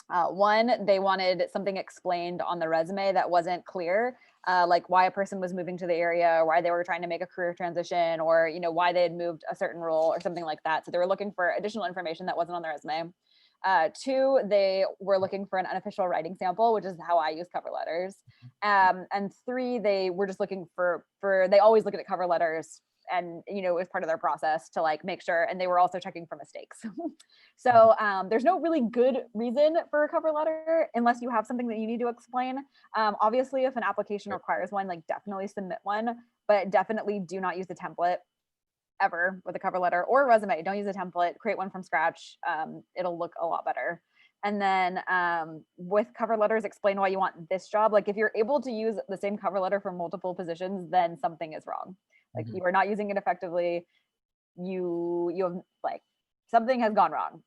One, they wanted something explained on the resume that wasn't clear, like why a person was moving to the area, or why they were trying to make a career transition, or why they had moved a certain role or something like that. So they were looking for additional information that wasn't on the resume. 2, they were looking for an unofficial writing sample, which is how I use cover letters. And 3, they were just looking for they always look at cover letters, and it was part of their process to like make sure, and they were also checking for mistakes. So there's no really good reason for a cover letter unless you have something that you need to explain. Obviously, if an application requires one, like definitely submit one, but definitely do not use a template ever with a cover letter or a resume. Don't use a template, create one from scratch. It'll look a lot better. And then with cover letters, explain why you want this job. Like if you're able to use the same cover letter for multiple positions, then something is wrong. Like you are not using it effectively. You have like something has gone wrong.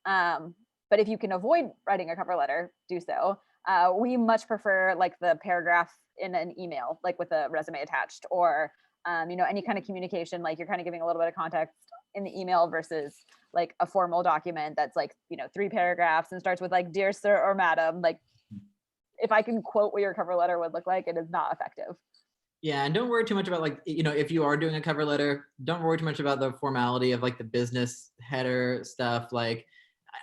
But if you can avoid writing a cover letter, do so. We much prefer like the paragraph in an email, like with a resume attached, or any kind of communication, like you're kind of giving a little bit of context in the email versus like a formal document that's like 3 paragraphs and starts with like dear sir or madam. Like if I can quote what your cover letter would look like, it is not effective. Yeah, and don't worry too much about like, if you are doing a cover letter, don't worry too much about the formality of like the business header stuff. Like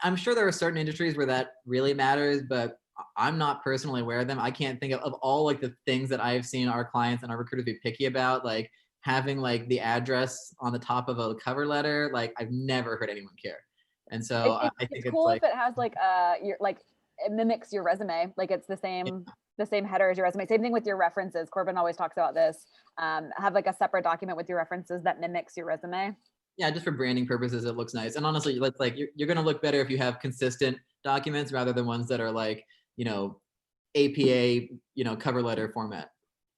I'm sure there are certain industries where that really matters, but I'm not personally aware of them. I can't think of all like the things that I've seen our clients and our recruiters be picky about, like having like the address on the top of a cover letter. Like I've never heard anyone care. And so I think it's cool like, if it has like your like it mimics your resume, like it's the same header as your resume. Same thing with your references. Corbin always talks about this. Have like a separate document with your references that mimics your resume. Yeah, just for branding purposes, it looks nice. And honestly, like you're going to look better if you have consistent documents rather than ones that are like, APA, cover letter format,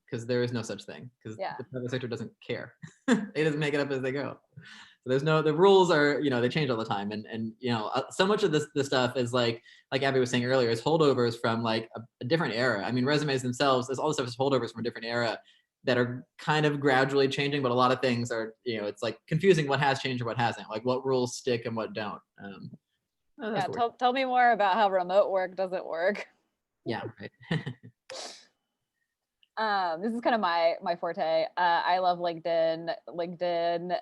because there is no such thing, because the private sector doesn't care. They just make it up as they go. So the rules are, they change all the time. And so much of this stuff is like Abby was saying earlier, is holdovers from like a different era. I mean, resumes themselves, all this stuff is holdovers from a different era that are kind of gradually changing, but a lot of things are, it's like confusing what has changed or what hasn't, like what rules stick and what don't. Tell me more about how remote work doesn't work. Yeah, right. This is kind of my forte. I love LinkedIn. LinkedIn,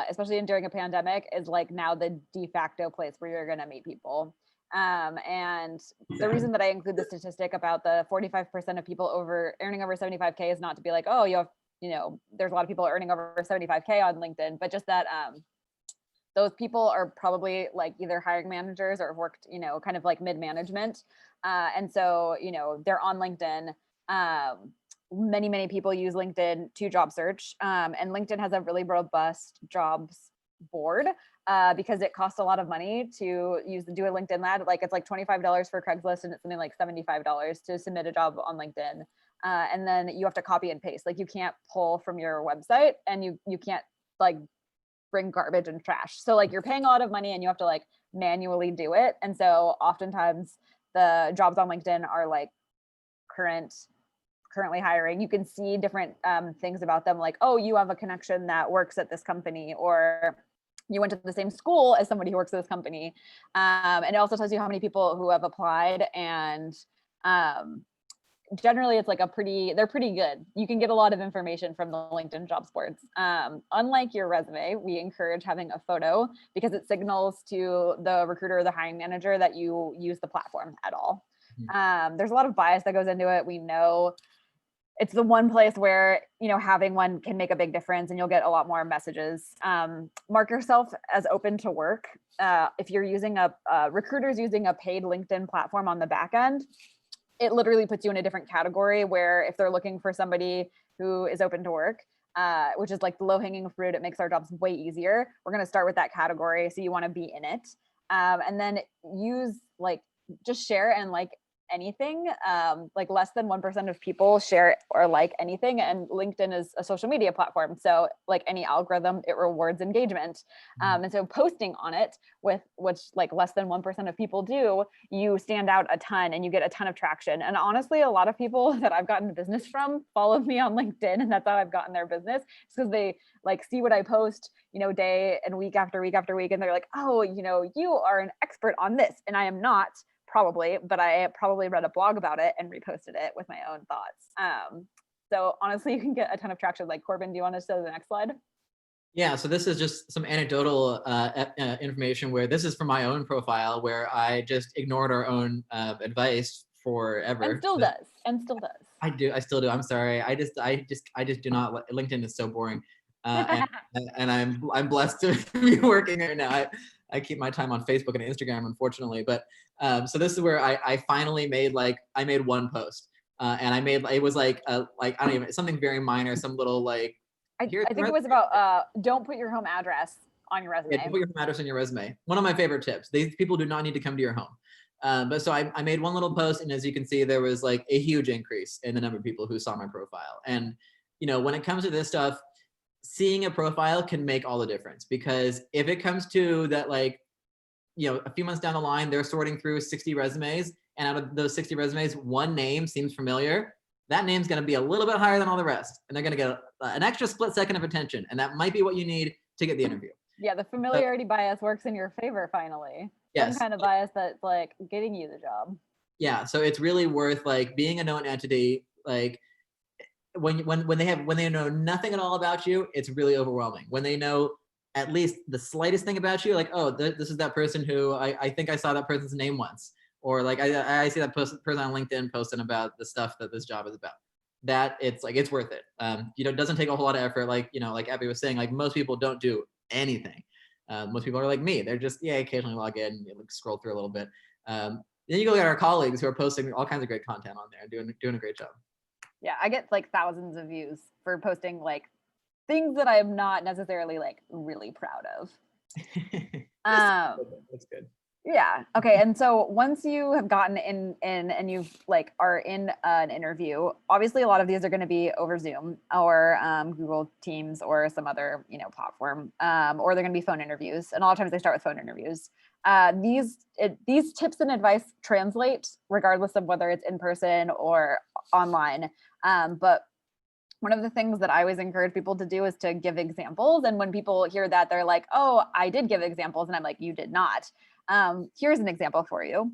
especially during a pandemic, is like now the de facto place where you're going to meet people. And the reason that I include the statistic about the 45% of people earning over 75K is not to be like, oh, there's a lot of people earning over 75K on LinkedIn, but just that those people are probably like either hiring managers or have worked, kind of like mid-management. And so, they're on LinkedIn. Many people use LinkedIn to job search. And LinkedIn has a really robust jobs board because it costs a lot of money to do a LinkedIn ad. Like it's like $25 for Craigslist and it's something like $75 to submit a job on LinkedIn. And then you have to copy and paste. Like you can't pull from your website and you can't like bring garbage and trash. So like you're paying a lot of money and you have to like manually do it. And so oftentimes the jobs on LinkedIn are like currently hiring. You can see different things about them, like, oh, you have a connection that works at this company, or you went to the same school as somebody who works at this company. And it also tells you how many people who have applied. And generally it's like they're pretty good. You can get a lot of information from the LinkedIn jobs boards. Unlike your resume, we encourage having a photo because it signals to the recruiter or the hiring manager that you use the platform at all. There's a lot of bias that goes into it. We know it's the one place where, having one can make a big difference and you'll get a lot more messages. Mark yourself as open to work. If you're using recruiters using a paid LinkedIn platform on the back end, it literally puts you in a different category where if they're looking for somebody who is open to work, which is like the low hanging fruit, it makes our jobs way easier. We're going to start with that category. So you want to be in it. And then just share and like anything. Like less than 1% of people share or like anything. And LinkedIn is a social media platform. So like any algorithm, it rewards engagement. And so posting on it which like less than 1% of people do, you stand out a ton and you get a ton of traction. And honestly, a lot of people that I've gotten business from follow me on LinkedIn, and that's how I've gotten their business. It's because they like see what I post, day and week after week after week. And they're like, oh, you are an expert on this. And I am not. Probably, but I probably read a blog about it and reposted it with my own thoughts. So honestly, you can get a ton of traction. Like Corbin, do you want to show the next slide? Yeah, so this is just some anecdotal information where this is from my own profile where I just ignored our own advice forever. And still does. I still do. I'm sorry. I just do not. LinkedIn is so boring, and I'm blessed to be working right now. I keep my time on Facebook and Instagram, unfortunately. But so this is where I finally made I made one post, and it was I don't even, something very minor, some little like. I think it was about don't put your home address on your resume. Yeah, don't put your home address on your resume. One of my favorite tips. These people do not need to come to your home. But so I made one little post, and as you can see, there was like a huge increase in the number of people who saw my profile. And when it comes to this stuff, seeing a profile can make all the difference, because if it comes to that, a few months down the line, they're sorting through 60 resumes, and out of those 60 resumes, one name seems familiar. That name's going to be a little bit higher than all the rest, and they're going to get an extra split second of attention, and that might be what you need to get the interview. Yeah, the familiarity bias works in your favor finally. Yes. Some kind of bias that's like getting you the job. Yeah, so it's really worth being a known entity. When they know nothing at all about you, it's really overwhelming. When they know at least the slightest thing about you, this is that person who I think I saw that person's name once, or I see that person on LinkedIn posting about the stuff that this job is about. That it's worth it. It doesn't take a whole lot of effort. Like Abby was saying, most people don't do anything. Most people are like me. They're just occasionally log in, scroll through a little bit. Then you go look at our colleagues who are posting all kinds of great content on there, doing a great job. Yeah, I get thousands of views for posting things that I am not necessarily really proud of. That's good. Yeah. Okay. And so once you have gotten in and you've are in an interview, obviously a lot of these are going to be over Zoom or Google Teams or some other, platform, or they're going to be phone interviews. And a lot of times they start with phone interviews. These tips and advice translate regardless of whether it's in person or online. But one of the things that I always encourage people to do is to give examples. And when people hear that, they're like, oh, I did give examples. And I'm like, you did not. Here's an example for you.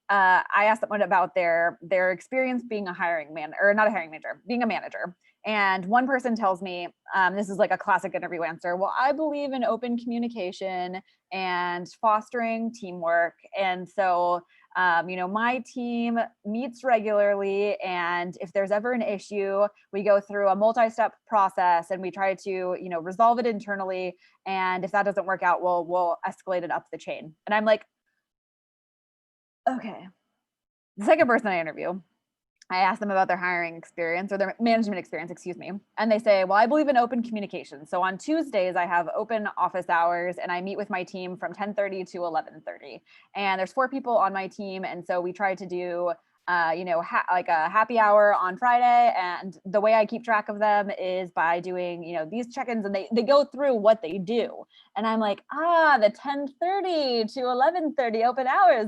I asked someone about their experience being being a manager. And one person tells me, this is like a classic interview answer, well, I believe in open communication and fostering teamwork. And so, my team meets regularly. And if there's ever an issue, we go through a multi-step process and we try to, resolve it internally. And if that doesn't work out, we'll escalate it up the chain. And I'm like, okay. The second person I interview, I ask them about their hiring experience or their management experience, excuse me. And they say, well, I believe in open communication. So on Tuesdays, I have open office hours and I meet with my team from 10:30 to 11:30. And there's 4 people on my team. And so we try to do, like a happy hour on Friday. And the way I keep track of them is by doing, these check-ins, and they go through what they do. And I'm like, the 10:30 to 11:30 open hours,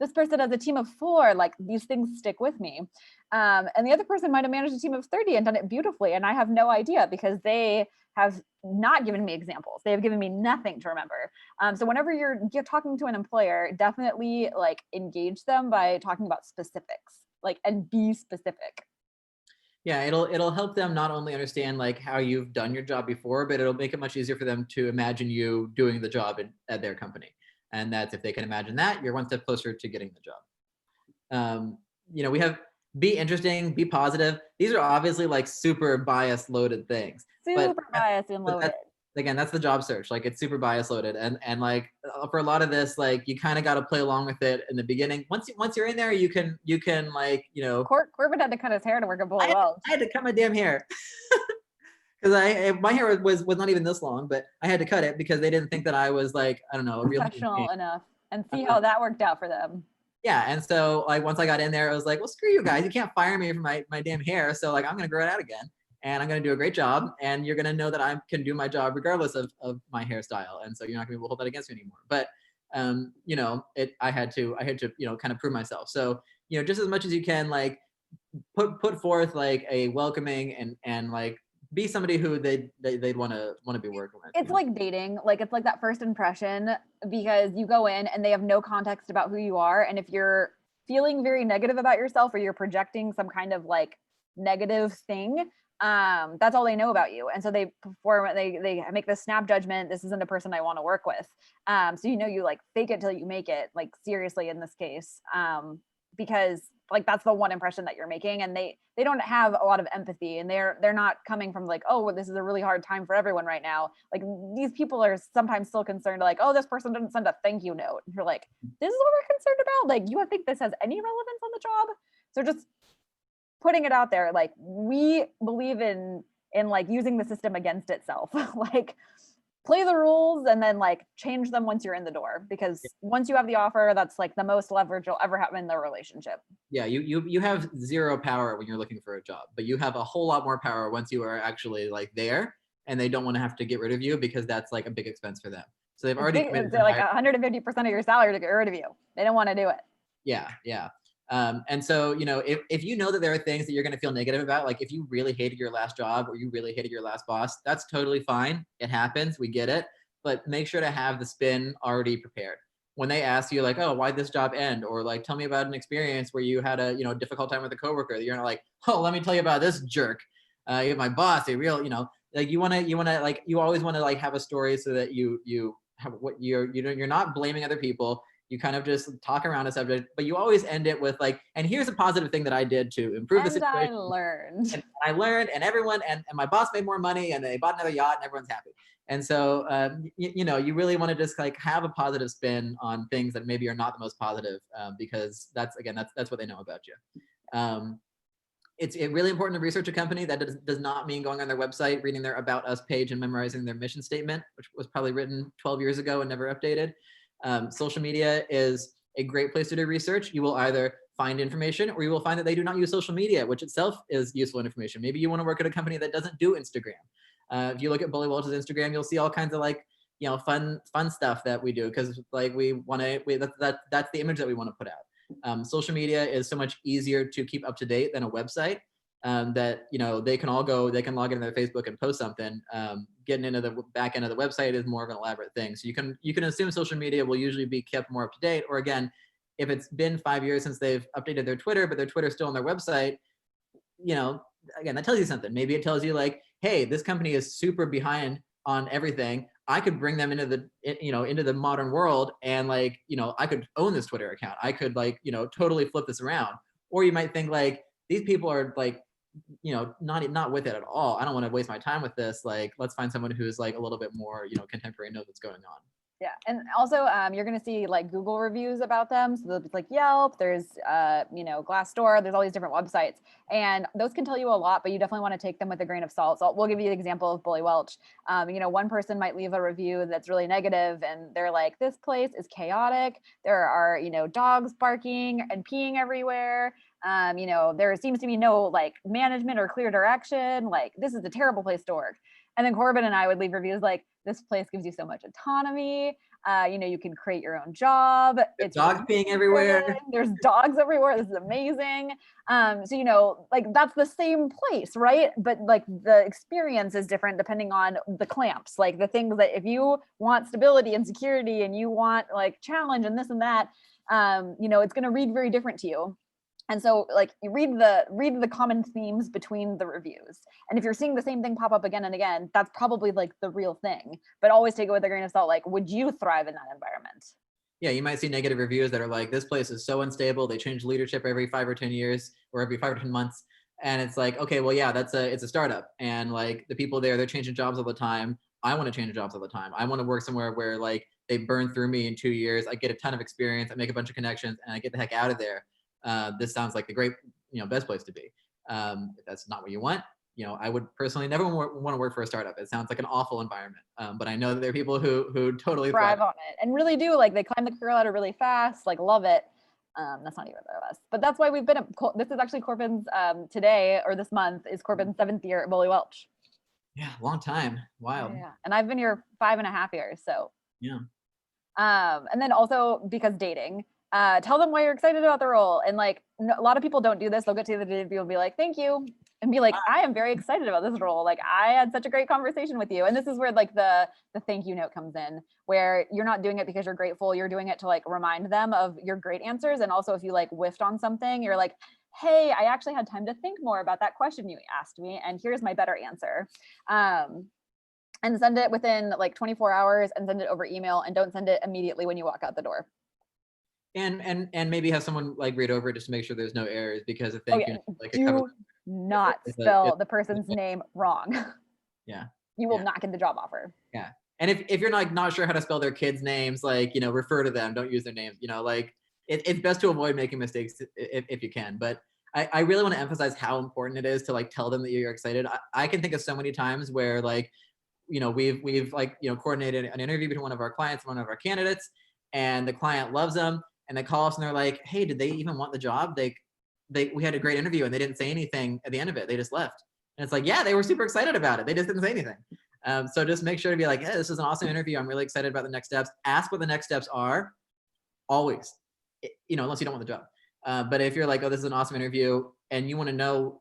this person has a team of 4, like these things stick with me. And the other person might have managed a team of 30 and done it beautifully. And I have no idea because they have not given me examples. They have given me nothing to remember. So whenever you're talking to an employer, definitely like engage them by talking about specifics, like, and be specific. Yeah, it'll help them not only understand like how you've done your job before, but it'll make it much easier for them to imagine you doing the job at their company. And that's, if they can imagine that, you're one step closer to getting the job. We have be interesting, be positive. These are obviously like super bias loaded things. Super biased and loaded. Again, that's the job search. Like, it's super bias loaded, and like for a lot of this, like you kind of got to play along with it in the beginning. Once you're in there, you can like Corbin had to cut his hair to work at Boly Welch. I had to cut my damn hair because my hair was not even this long, but I had to cut it because they didn't think that I was like, I don't know, professional enough, and see how that worked out for them. Yeah, and so like once I got in there, I was like, well, screw you guys, you can't fire me for my damn hair, so like I'm gonna grow it out again. And I'm going to do a great job, and you're going to know that I can do my job regardless of my hairstyle. And so you're not going to be able to hold that against me anymore. But, I had to, kind of prove myself. So, just as much as you can, like put forth like a welcoming and like be somebody who they'd want to be working with. It's like dating. Like, it's like that first impression, because you go in and they have no context about who you are. And if you're feeling very negative about yourself, or you're projecting some kind of like negative thing, that's all they know about you. And so they make this snap judgment, this isn't a person I want to work with. So you like fake it till you make it, like seriously in this case, because like that's the one impression that you're making, and they don't have a lot of empathy, and they're not coming from like, oh, well, this is a really hard time for everyone right now. Like, these people are sometimes still concerned, like, oh, this person didn't send a thank you note. And you're like, this is what we're concerned about? Like, you think this has any relevance on the job? So just putting it out there, like, we believe in like using the system against itself. Like, play the rules and then like change them once you're in the door, because once you have the offer, that's like the most leverage you'll ever have in the relationship. Yeah, you have zero power when you're looking for a job, but you have a whole lot more power once you are actually like there, and they don't want to have to get rid of you because that's like a big expense for them. So they've already committed to like 150% of your salary to get rid of you. They don't want to do it. Yeah. And so, if you know that there are things that you're going to feel negative about, like if you really hated your last job or you really hated your last boss, that's totally fine. It happens. We get it. But make sure to have the spin already prepared. When they ask you like, oh, why'd this job end? Or like, tell me about an experience where you had a, difficult time with a coworker. You're not like, oh, let me tell you about this jerk. You have my boss, a real, like you want to like, you always want to like have a story so that you have what you're not blaming other people. You kind of just talk around a subject, but you always end it with like, and here's a positive thing that I did to improve the situation. I learned, and everyone, and my boss made more money, and they bought another yacht, and everyone's happy. And so, you really want to just like have a positive spin on things that maybe are not the most positive, because that's what they know about you. It's really important to research a company. That does not mean going on their website, reading their About Us page, and memorizing their mission statement, which was probably written 12 years ago and never updated. Social media is a great place to do research. You will either find information, or you will find that they do not use social media, which itself is useful information. Maybe you want to work at a company that doesn't do Instagram. If you look at Boly Welch's Instagram, you'll see all kinds of like, fun stuff that we do, because like that's the image that we want to put out. Social media is so much easier to keep up to date than a website. That they can log into their Facebook and post something. Getting into the back end of the website is more of an elaborate thing. So you can assume social media will usually be kept more up to date. Or again, if it's been 5 years since they've updated their Twitter, but their Twitter's still on their website, again, that tells you something. Maybe it tells you like, hey, this company is super behind on everything. I could bring them into the modern world, and like, I could own this Twitter account. I could like, totally flip this around. Or you might think like, these people are like, not with it at all. I don't want to waste my time with this. Like, let's find someone who's like a little bit more, contemporary, knows what's going on. Yeah, and also you're going to see like Google reviews about them. So there's like Yelp, there's Glassdoor, there's all these different websites, and those can tell you a lot, but you definitely want to take them with a grain of salt. So we'll give you an example of Boly Welch. One person might leave a review that's really negative, and they're like, "This place is chaotic. There are dogs barking and peeing everywhere. There seems to be no like management or clear direction. Like this is a terrible place to work." And then Corbin and I would leave reviews like, "This place gives you so much autonomy. You can create your own job. It's dogs peeing everywhere. There's dogs everywhere. This is amazing." Like that's the same place, right? But like the experience is different depending on the clamps, like the things that if you want stability and security and you want like challenge and this and that, it's going to read very different to you. And so like you read the common themes between the reviews. And if you're seeing the same thing pop up again and again, that's probably like the real thing. But always take it with a grain of salt. Like, would you thrive in that environment? Yeah, you might see negative reviews that are like, this place is so unstable. They change leadership every 5 or 10 years or every 5 or 10 months. And it's like, okay, well, yeah, it's a startup. And like the people there, they're changing jobs all the time. I want to change jobs all the time. I want to work somewhere where like they burn through me in 2 years. I get a ton of experience. I make a bunch of connections and I get the heck out of there. This sounds like the great, best place to be. If that's not what you want, I would personally never want to work for a startup. It sounds like an awful environment. But I know that there are people who totally thrive on it and really do. Like they climb the career ladder really fast, like love it. That's not either of us, but that's why we've been this is actually Corbin's today, or this month is Corbin's 7th year at Boly Welch. Yeah, long time. Wild. Yeah. And I've been here 5.5 years. So yeah. And then also because dating, tell them why you're excited about the role. And like a lot of people don't do this. They'll get to the interview and be like, "Thank you," and be like, "I am very excited about this role. Like I had such a great conversation with you." And this is where like the thank you note comes in, where you're not doing it because you're grateful. You're doing it to like remind them of your great answers. And also if you like whiffed on something, you're like, "Hey, I actually had time to think more about that question you asked me, and here's my better answer." And send it within like 24 hours and send it over email, and don't send it immediately when you walk out the door. And maybe have someone like read over it just to make sure there's no errors, because I think like do not spell the person's name wrong. Yeah. You will not get the job offer. Yeah. And if you're not sure how to spell their kids' names, like, refer to them, don't use their names, like it's best to avoid making mistakes if you can. But I really want to emphasize how important it is to like tell them that you're excited. I can think of so many times where like, we've like, coordinated an interview between one of our clients and one of our candidates, and the client loves them. And they call us and they're like, "Hey, did they even want the job? We had a great interview and they didn't say anything at the end of it. They just left." And it's like, yeah, they were super excited about it. They just didn't say anything. So just make sure to be like, "Hey, this is an awesome interview. I'm really excited about the next steps." Ask what the next steps are, always, unless you don't want the job. But if you're like, "Oh, this is an awesome interview," and you want to know,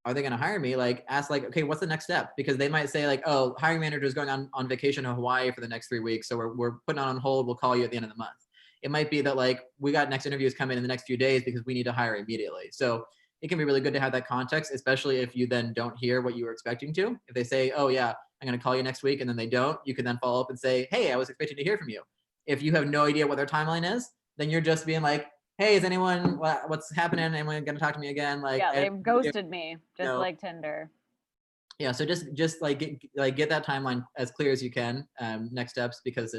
are they going to hire me? Like ask like, "Okay, what's the next step?" Because they might say like, "Oh, hiring manager is going on vacation to Hawaii for the next 3 weeks. So we're putting it on hold. We'll call you at the end of the month." It might be that like, we got next interviews coming in the next few days because we need to hire immediately. So it can be really good to have that context, especially if you then don't hear what you were expecting to. If they say, "Oh yeah, I'm going to call you next week," and then they don't, you can then follow up and say, "Hey, I was expecting to hear from you." If you have no idea what their timeline is, then you're just being like, "Hey, is anyone, what's happening? Anyone going to talk to me again?" Like, yeah, they've ghosted me, just like Tinder. Yeah. So just like get that timeline as clear as you can. Next steps, because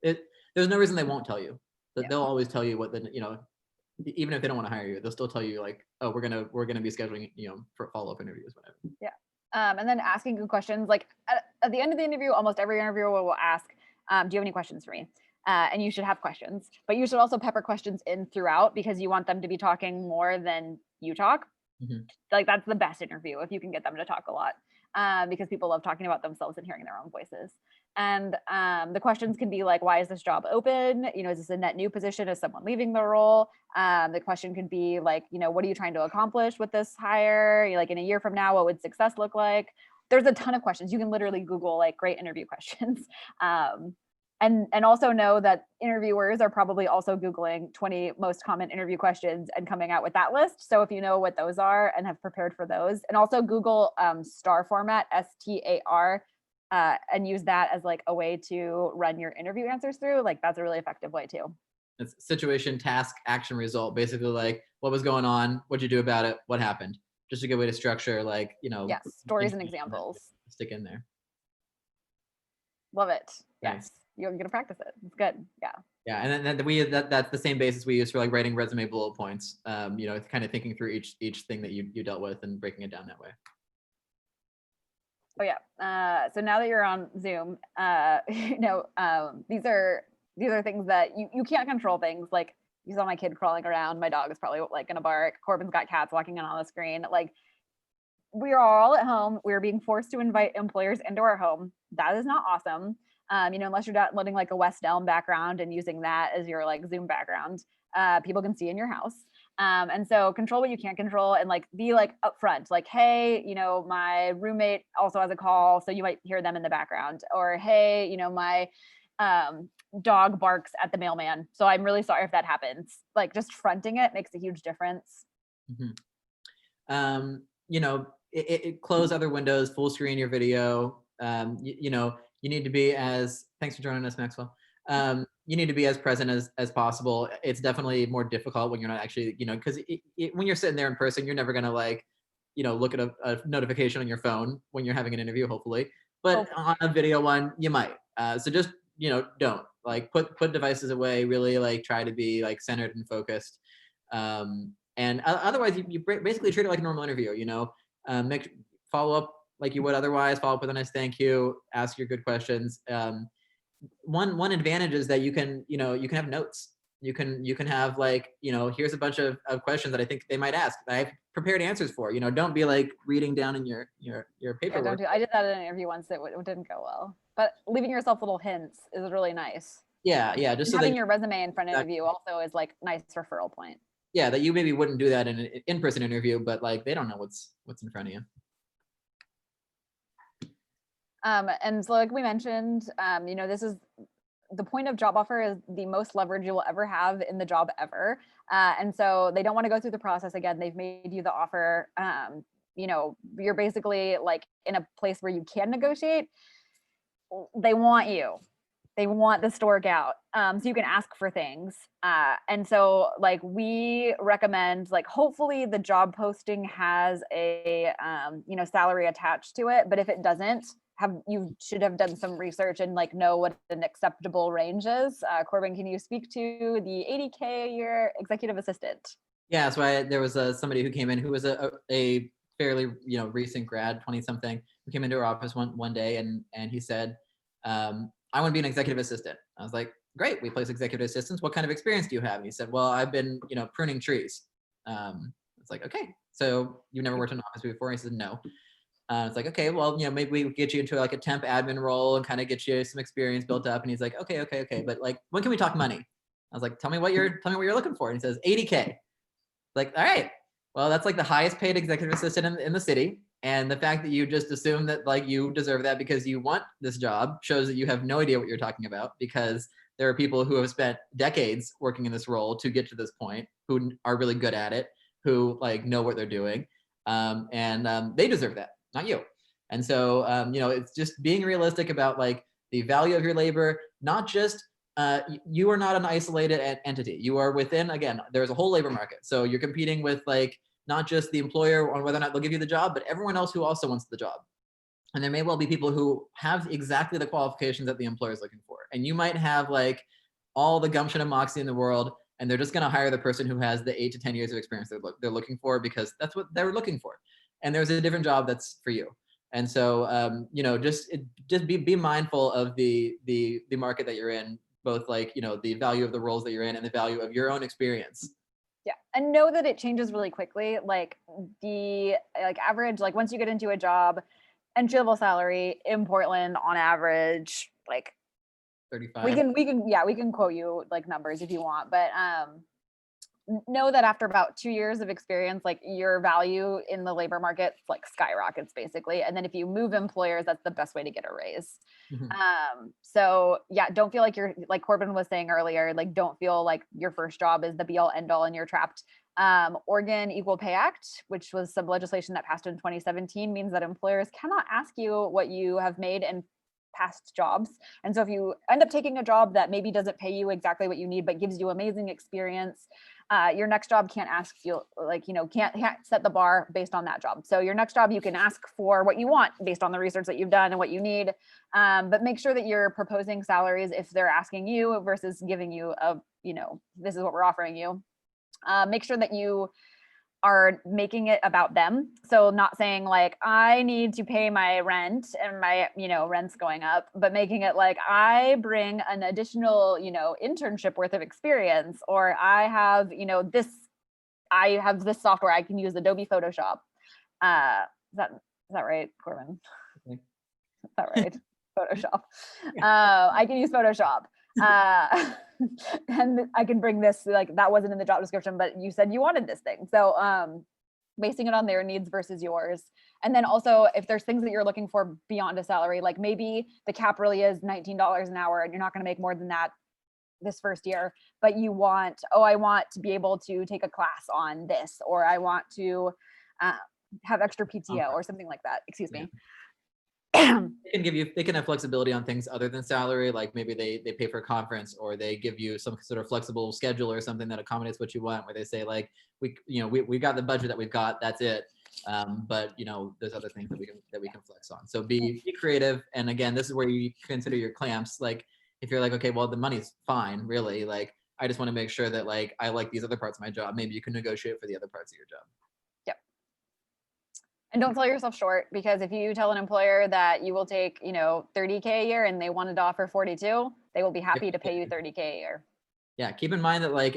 there's no reason they won't tell you. They'll always tell you what even if they don't want to hire you, they'll still tell you like, "Oh, we're gonna be scheduling, for follow-up interviews," whatever. Yeah. And then asking good questions. Like at the end of the interview, almost every interviewer will ask, "Do you have any questions for me?" And you should have questions, but you should also pepper questions in throughout, because you want them to be talking more than you talk. Mm-hmm. Like that's the best interview, if you can get them to talk a lot, because people love talking about themselves and hearing their own voices. And the questions can be like, "Why is this job open? Is this a net new position? Is someone leaving the role?" The question could be like, "What are you trying to accomplish with this hire? Like in a year from now, what would success look like?" There's a ton of questions. You can literally Google like great interview questions. and also know that interviewers are probably also Googling 20 most common interview questions and coming out with that list. So if you know what those are and have prepared for those, and also Google STAR format, STAR, and use that as like a way to run your interview answers through, like that's a really effective way too. It's situation, task, action, result. Basically, like what was going on, what'd you do about it, what happened. Just a good way to structure, like, Yes, stories and information that examples. stick in there. Love it. Nice. Yes, you're gonna practice it. It's good. Yeah. Yeah, and then that's the same basis we use for like writing resume bullet points. It's kind of thinking through each thing that you dealt with and breaking it down that way. Oh yeah. So now that you're on Zoom, these are things that you can't control. Things like you saw my kid crawling around. My dog is probably like gonna bark. Corbin's got cats walking in on the screen. Like we are all at home. We're being forced to invite employers into our home. That is not awesome. Unless you're downloading like a West Elm background and using that as your like Zoom background, people can see in your house. And so control what you can't control and like be like upfront, like, hey, my roommate also has a call, so you might hear them in the background, or hey, my dog barks at the mailman, so I'm really sorry if that happens. Like just fronting it makes a huge difference. Mm-hmm. Close other windows, full screen your video. You need to be as, thanks for joining us, Maxwell. You need to be as present as possible. It's definitely more difficult when you're not actually, because when you're sitting there in person, you're never going to like, look at a notification on your phone when you're having an interview, hopefully. But on a video one, you might. So just, don't like put devices away, really like try to be like centered and focused. And otherwise you basically treat it like a normal interview, follow up like you would otherwise, follow up with a nice thank you, ask your good questions. One advantage is that you can have notes. You can have like, here's a bunch of questions that I think they might ask that I've prepared answers for. Don't be like reading down in your paperwork. I did that in an interview once. It didn't go well, but leaving yourself little hints is really nice. Yeah, just and so having your resume in front of you also is like nice referral point. Yeah, that you maybe wouldn't do that in an in-person interview, but like they don't know what's in front of you. And so like we mentioned, this is the point of job offer is the most leverage you will ever have in the job ever. And so they don't want to go through the process again. They've made you the offer. You're basically like in a place where you can negotiate. They want you. They want this to work out. So you can ask for things. And so like we recommend, like hopefully the job posting has a salary attached to it. But if it doesn't, you should have done some research and like know what an acceptable range is. Corbin, can you speak to the 80K a year executive assistant? Yeah, so there was somebody who came in who was a fairly recent grad, 20 something, who came into our office one day and he said, I want to be an executive assistant. I was like, great, we place executive assistants. What kind of experience do you have? And he said, well, I've been, pruning trees. It's like, okay, so you've never worked in an office before? He said, no. It's like, okay, well, maybe we get you into like a temp admin role and kind of get you some experience built up. And he's like, okay. But like, when can we talk money? I was like, tell me what you're looking for. And he says, 80K. Like, all right, well, that's like the highest paid executive assistant in the city. And the fact that you just assume that like you deserve that because you want this job shows that you have no idea what you're talking about, because there are people who have spent decades working in this role to get to this point, who are really good at it, who like know what they're doing. And they deserve that, not you. And so, it's just being realistic about like the value of your labor, not just you are not an isolated entity. You are within, again, there's a whole labor market. So you're competing with like, not just the employer on whether or not they'll give you the job, but everyone else who also wants the job. And there may well be people who have exactly the qualifications that the employer is looking for. And you might have like all the gumption and moxie in the world, and they're just going to hire the person who has the 8 to 10 years of experience they're looking for, because that's what they're looking for. And there's a different job that's for you. And so, just be mindful of the market that you're in, both like, the value of the roles that you're in and the value of your own experience. Yeah, and know that it changes really quickly. Like the average, like once you get into a job, entry level salary in Portland on average, like 35. We can quote you like numbers if you want, but know that after about 2 years of experience, like your value in the labor market like skyrockets basically. And then if you move employers, that's the best way to get a raise. Mhm. So yeah, don't feel like you're like Corbin was saying earlier, like don't feel like your first job is the be all end all and you're trapped. Oregon Equal Pay Act, which was some legislation that passed in 2017, means that employers cannot ask you what you have made in past jobs. And so if you end up taking a job that maybe doesn't pay you exactly what you need, but gives you amazing experience, your next job can't ask you like, can't set the bar based on that job. So your next job, you can ask for what you want based on the research that you've done and what you need. But make sure that you're proposing salaries if they're asking you versus giving you this is what we're offering you. Make sure that you are making it about them. So not saying like, I need to pay my rent and my, rent's going up, but making it like, I bring an additional, internship worth of experience, or I have, I have this software, I can use Adobe Photoshop. Is that right, Corbin? Okay. Is that right? Photoshop. Yeah. I can use Photoshop. And I can bring this, like that wasn't in the job description, but you said you wanted this thing. So basing it on their needs versus yours. And then also if there's things that you're looking for beyond a salary, like maybe the cap really is $19 an hour and you're not going to make more than that this first year, but you want, I want to be able to take a class on this, or I want to have extra PTO or something like that. Excuse me. They can have flexibility on things other than salary, like maybe they pay for a conference, or they give you some sort of flexible schedule or something that accommodates what you want, where they say like, we got the budget that we've got, that's it. But there's other things that we can flex on. So be creative. And again, this is where you consider your clamps. Like if you're like, okay, well the money's fine, really, like I just want to make sure that like I like these other parts of my job, maybe you can negotiate for the other parts of your job. And don't sell yourself short, because if you tell an employer that you will take, $30K a year and they wanted to offer 42, they will be happy to pay you $30K a year. Yeah, keep in mind that like,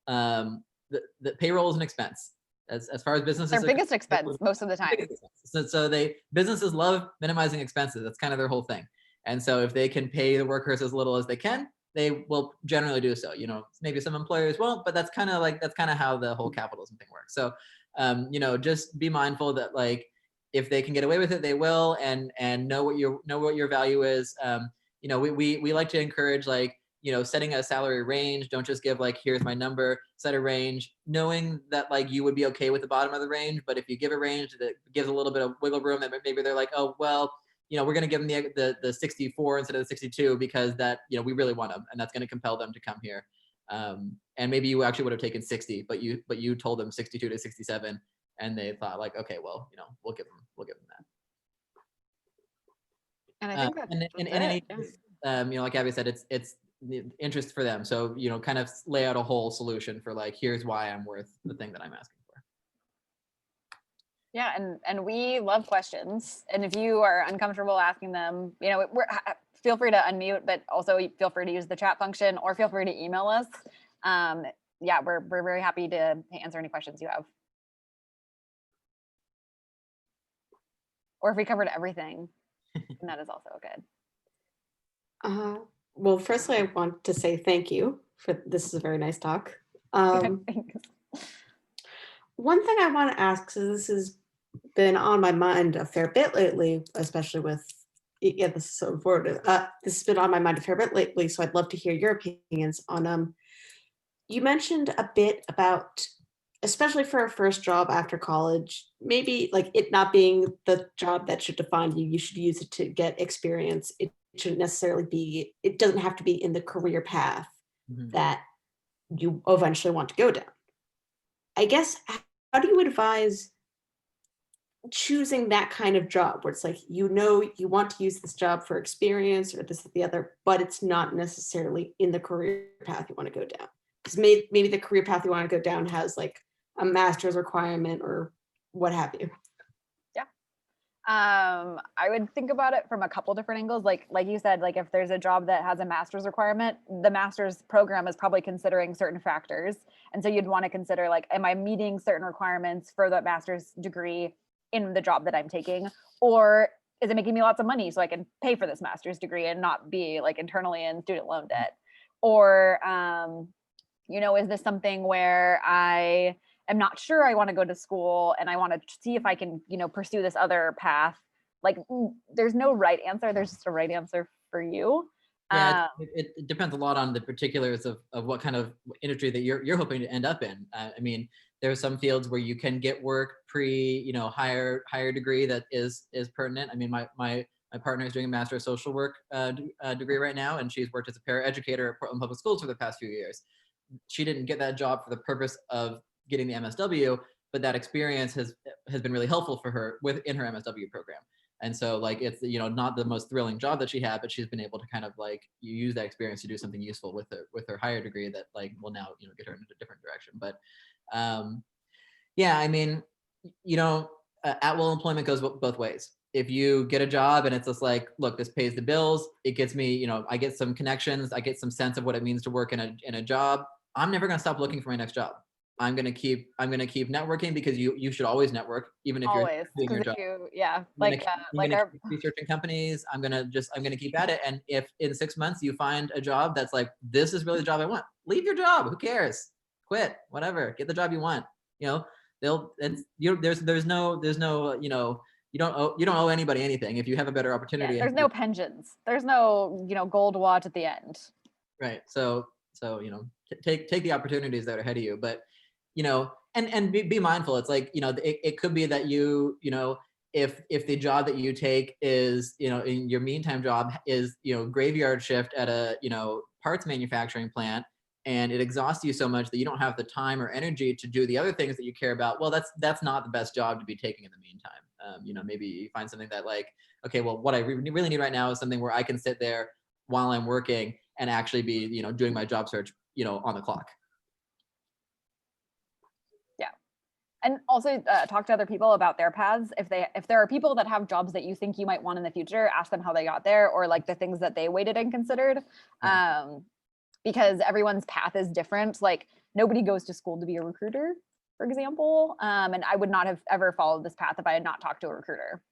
the payroll is an expense. As far as businesses, their biggest expense most of the time. So businesses love minimizing expenses. That's kind of their whole thing. And so if they can pay the workers as little as they can, they will generally do so. Maybe some employers won't, but that's kind of how the whole capitalism thing works. So just be mindful that like if they can get away with it, they will, and know what your value is. We like to encourage like, setting a salary range. Don't just give like, here's my number, set a range, knowing that like you would be okay with the bottom of the range. But if you give a range that gives a little bit of wiggle room, that maybe they're like, oh, well, we're going to give them the 64 instead of the 62 because that, we really want them, and that's going to compel them to come here. And maybe you actually would have taken 60, but you told them 62 to 67, and they thought like, okay, well, we'll give them that. And I think that's in any case, like Abby said, it's the interest for them. So, kind of lay out a whole solution for like, here's why I'm worth the thing that I'm asking for. Yeah, and we love questions. And if you are uncomfortable asking them, feel free to unmute, but also feel free to use the chat function, or feel free to email us. Yeah, we're very happy to answer any questions you have. Or if we covered everything, and that is also good. Well, firstly, I want to say thank you for this is a very nice talk. One thing I want to ask, so this has been on my mind a fair bit lately, especially with, this is so informative. This has been on my mind a fair bit lately, so I'd love to hear your opinions on, you mentioned a bit about, especially for a first job after college, maybe like it not being the job that should define you, you should use it to get experience. It shouldn't necessarily be, it doesn't have to be in the career path that you eventually want to go down. I guess, how do you advise choosing that kind of job where it's like, you want to use this job for experience or this or the other, but it's not necessarily in the career path you want to go down? Because maybe the career path you want to go down has like a master's requirement or what have you. Yeah. I would think about it from a couple different angles. Like you said, like if there's a job that has a master's requirement, the master's program is probably considering certain factors. And so you'd want to consider like, am I meeting certain requirements for the master's degree in the job that I'm taking? Or is it making me lots of money so I can pay for this master's degree and not be like internally in student loan debt? Or is this something where I am not sure I want to go to school and I want to see if I can, pursue this other path? Like, there's no right answer. There's just a right answer for you. Yeah, it depends a lot on the particulars of what kind of industry that you're hoping to end up in. I mean, there are some fields where you can get work pre, higher degree that is pertinent. I mean, my partner is doing a Master of Social Work degree right now, and she's worked as a paraeducator at Portland Public Schools for the past few years. She didn't get that job for the purpose of getting the MSW, but that experience has been really helpful for her within her MSW program. And so like, it's, not the most thrilling job that she had, but she's been able to kind of like use that experience to do something useful with her higher degree that like will now, get her in a different direction. But yeah, I mean, at will employment goes both ways. If you get a job and it's just like, look, this pays the bills, it gets me, I get some connections, I get some sense of what it means to work in a job, I'm never going to stop looking for my next job. I'm going to keep networking, because you should always network, even if you're doing your job. Like our researching companies, I'm going to keep at it. And if in 6 months you find a job that's like, this is really the job I want, leave your job. Who cares? Quit, whatever, get the job you want. There's no, you don't owe anybody anything. If you have a better opportunity, there's no pensions. There's no, gold watch at the end. Right. So, take the opportunities that are ahead of you, but, and be mindful. It's like, it could be that if the job that you take is, in your meantime job is, graveyard shift at a, parts manufacturing plant, and it exhausts you so much that you don't have the time or energy to do the other things that you care about. Well, that's not the best job to be taking in the meantime. Maybe you find something that like, okay, well, what I really need right now is something where I can sit there while I'm working and actually be, doing my job search, on the clock. Yeah. And also talk to other people about their paths. If there are people that have jobs that you think you might want in the future, ask them how they got there, or like the things that they waited and considered. Right. Because everyone's path is different. Like, nobody goes to school to be a recruiter, for example. And I would not have ever followed this path if I had not talked to a recruiter.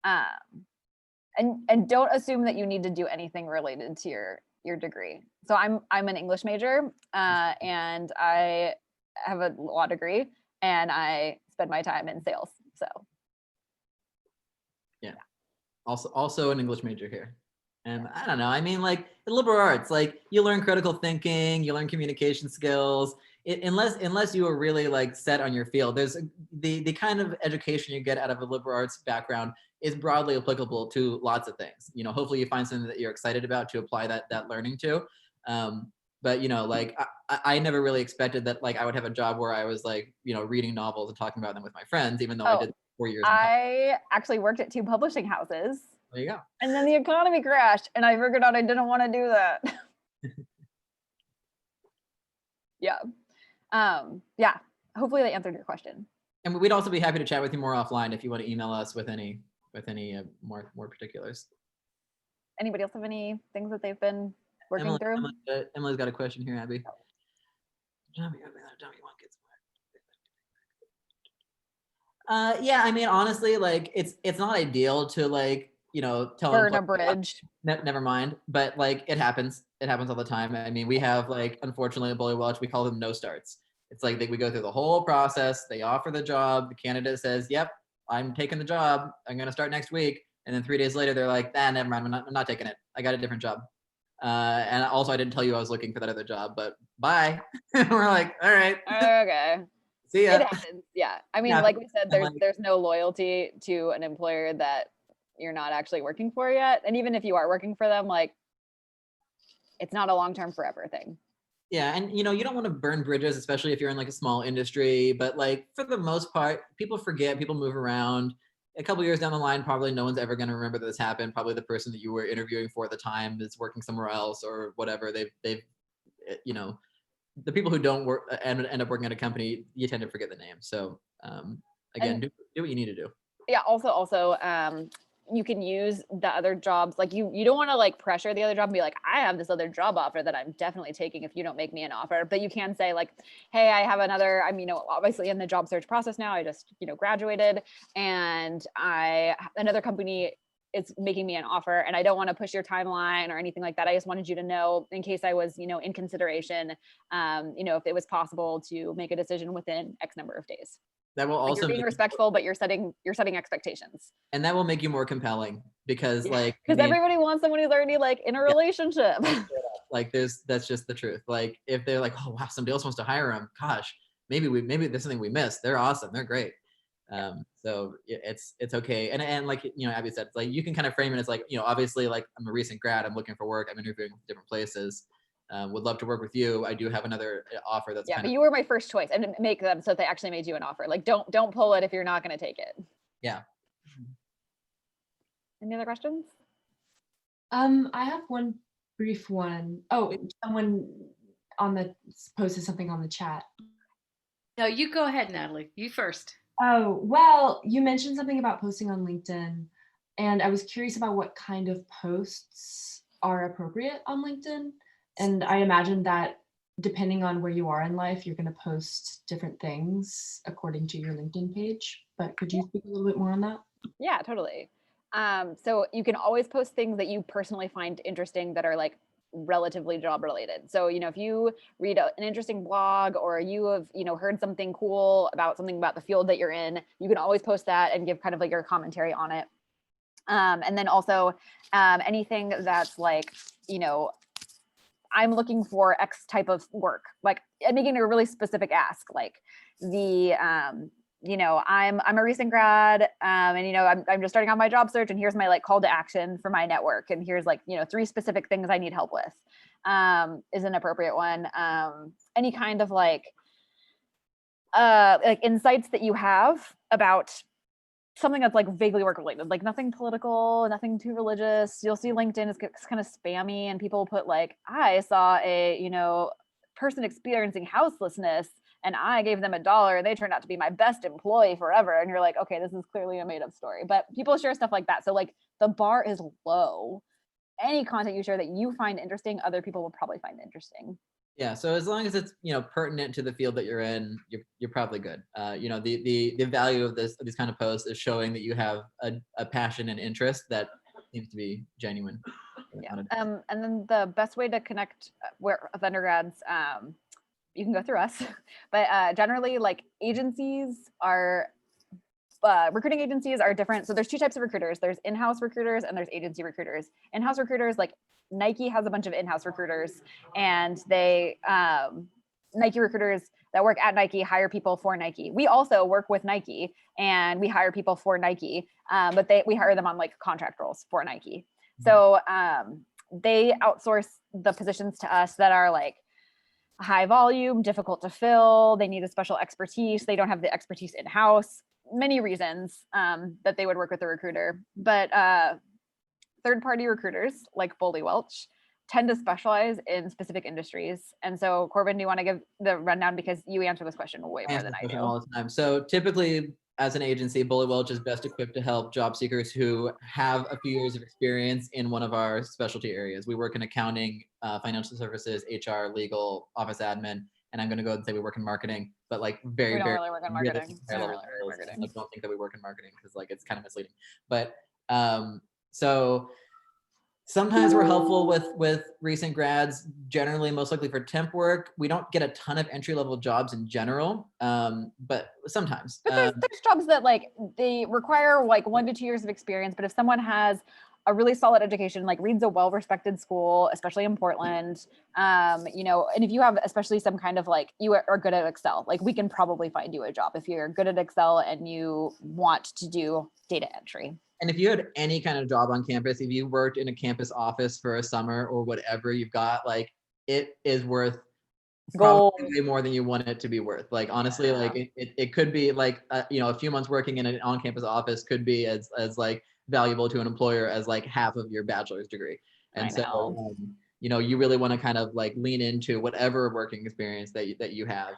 And don't assume that you need to do anything related to your degree. So I'm an English major, and I have a law degree, and I spend my time in sales. So yeah. Also an English major here. And I don't know, I mean, like liberal arts, like you learn critical thinking, you learn communication skills. Unless you are really like set on your field, there's the kind of education you get out of a liberal arts background is broadly applicable to lots of things. Hopefully you find something that you're excited about to apply that learning to. But like I never really expected that like I would have a job where I was like, reading novels and talking about them with my friends, even though I did 4 years. I actually worked at 2 publishing houses. There you go. And then the economy crashed, and I figured out I didn't want to do that. Yeah. Yeah. Hopefully that answered your question. And we'd also be happy to chat with you more offline if you want to email us with any more particulars. Anybody else have any things that they've been working through? Emily's got a question here, Abby. Yeah, I mean, honestly, like it's not ideal to like, tell burn a bridge. Never mind. But like it happens all the time. I mean, we have like, unfortunately, at Boly Welch, we call them no starts. It's like we go through the whole process. They offer the job. The candidate says, yep, I'm taking the job. I'm going to start next week. And then 3 days later, they're like, never mind. I'm not taking it. I got a different job. And also, I didn't tell you I was looking for that other job, but bye. We're like, all right. Okay. See ya. It happens. Yeah. I mean, like we said, there's no loyalty to an employer that you're not actually working for yet. And even if you are working for them, like it's not a long-term forever thing. Yeah. And you don't want to burn bridges, especially if you're in like a small industry, but like for the most part, people forget, people move around. A couple years down the line, probably no one's ever going to remember that this happened. Probably the person that you were interviewing for at the time is working somewhere else or whatever. They've the people who don't work and end up working at a company, you tend to forget the name. So again, do what you need to do. Yeah. Also, you can use the other jobs. Like you don't want to like pressure the other job and be like, I have this other job offer that I'm definitely taking if you don't make me an offer. But you can say like, hey, I have another, I'm, obviously in the job search process now. I just, graduated, and another company it's making me an offer, and I don't want to push your timeline or anything like that. I just wanted you to know in case I was, in consideration, if it was possible to make a decision within X number of days. That will Like, also you're being respectful, but you're setting expectations. and that will make you more compelling because like Because everybody wants someone who's already like in a relationship. like that's just the truth. Like if they're like, oh wow, somebody else wants to hire them, gosh, maybe there's something we missed. They're awesome, they're great. So it's okay. And like, Abby said, like you can kind of frame it as like, obviously like I'm a recent grad, I'm looking for work, I'm interviewing with different places. Would love to work with you. I do have another offer that's but you were my first choice, and make them so they actually made you an offer. Like don't pull it if you're not going to take it. Yeah. Any other questions? I have one brief one. Oh, someone posted something on the chat. No, you go ahead, Natalie. You first. Oh, well, you mentioned something about posting on LinkedIn, and I was curious about what kind of posts are appropriate on LinkedIn. And I imagine that depending on where you are in life, you're going to post different things according to your LinkedIn page. But could you speak a little bit more on that? Yeah, totally. So you can always post things that you personally find interesting that are like relatively job related. So, if you read an interesting blog, or you have, heard something cool about the field that you're in, you can always post that and give kind of like your commentary on it. And then also anything that's like, I'm looking for X type of work, like making a really specific ask, like I'm a recent grad, and I'm just starting out my job search, and here's my like call to action for my network, and here's like 3 specific things I need help with, is an appropriate one. Any kind of like insights that you have about something that's like vaguely work related, like nothing political, nothing too religious. You'll see LinkedIn is kind of spammy, and people put like, I saw a person experiencing houselessness, and I gave them $1. They turned out to be my best employee forever. And you're like, okay, this is clearly a made up story. But people share stuff like that. So like the bar is low. Any content you share that you find interesting, other people will probably find interesting. Yeah. So as long as it's, pertinent to the field that you're in, you're probably good. The value of these kind of posts is showing that you have a passion and interest that seems to be genuine. Yeah. And then the best way to connect with undergrads, you can go through us, but generally like recruiting agencies are different. So there's 2 types of recruiters. There's in-house recruiters and there's agency recruiters. In-house recruiters, like Nike has a bunch of in-house recruiters, and they Nike recruiters that work at Nike hire people for Nike. We also work with Nike, and we hire people for Nike, but we hire them on like contract roles for Nike. So they outsource the positions to us that are like high volume, difficult to fill. They need a special expertise. They don't have the expertise in-house. Many reasons that they would work with a recruiter. But third-party recruiters like Boly Welch tend to specialize in specific industries. And so, Corbin, do you want to give the rundown, because you answer this question way more than I do? All the time. So typically, as an agency, Boly Welch is best equipped to help job seekers who have a few years of experience in one of our specialty areas. We work in accounting, financial services, HR, legal, office admin, and I'm going to go and say we work in marketing, but like we don't really work in marketing. I don't think that we work in marketing because like it's kind of misleading. But so sometimes we're helpful with recent grads, generally most likely for temp work. We don't get a ton of entry-level jobs in general, but sometimes. But there's jobs that like they require like 1 to 2 years of experience, but if someone has a really solid education, like reads a well-respected school, especially in Portland, and if you have especially some kind of like, you are good at Excel, like we can probably find you a job if you're good at Excel and you want to do data entry. And if you had any kind of job on campus, if you worked in a campus office for a summer or whatever you've got, like it is worth probably way more than you want it to be worth. Like honestly, like it could be like a few months working in an on-campus office could be as like valuable to an employer as like half of your bachelor's degree. And so you really want to kind of like lean into whatever working experience that you have,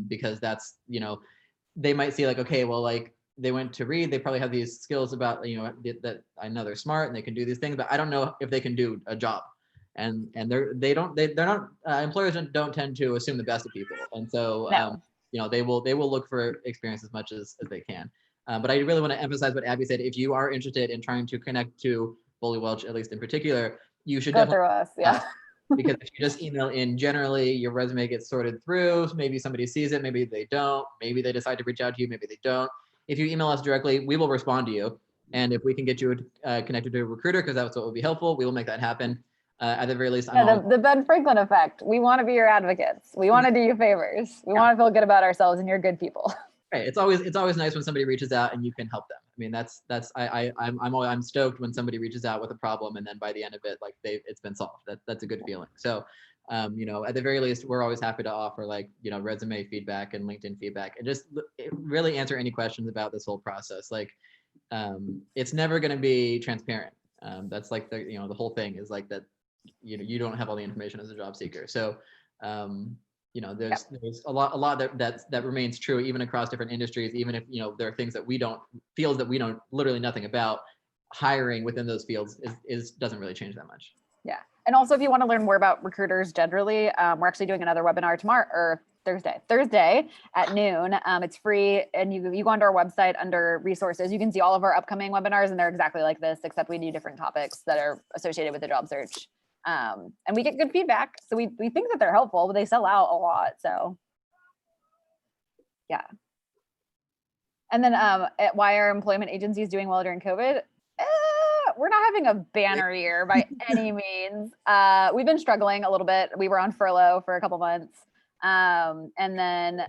because that's they might see like, okay, well, like they went to Reed, they probably have these skills about that I know they're smart and they can do these things, but I don't know if they can do a job. And they're not employers don't tend to assume the best of people, and so they will look for experience as much as they can. But I really want to emphasize what Abby said. If you are interested in trying to connect to Boly Welch, at least in particular, you should Go definitely through us. Yeah. because if you just email in generally, your resume gets sorted through. Maybe somebody sees it, maybe they don't. Maybe they decide to reach out to you, maybe they don't. If you email us directly, we will respond to you. And if we can get you connected to a recruiter, because that's what would be helpful, we will make that happen. At the very least, Yeah, the Ben Franklin effect. We want to be your advocates. We want to do you favors. We want to feel good about ourselves, and you're good people. Right. It's always nice when somebody reaches out and you can help them. I mean, I'm stoked when somebody reaches out with a problem and then by the end of it, like it's been solved. That's a good feeling. So, you know, at the very least, we're always happy to offer like, you know, resume feedback and LinkedIn feedback and just really answer any questions about this whole process. Like, it's never going to be transparent. That's like the whole thing is like that, you don't have all the information as a job seeker. So, you know, there's a lot that remains true even across different industries, even if, you know, there are things that fields that we know literally nothing about. Hiring within those fields doesn't really change that much. Yeah. And also, if you want to learn more about recruiters generally, we're actually doing another webinar tomorrow or Thursday at noon. It's free. And you go onto our website under resources, you can see all of our upcoming webinars, and they're exactly like this, except we do different topics that are associated with the job search. And we get good feedback. So we think that they're helpful, but they sell out a lot. So yeah. And then why are employment agencies doing well during COVID? We're not having a banner year by any means. We've been struggling a little bit. We were on furlough for a couple months. And then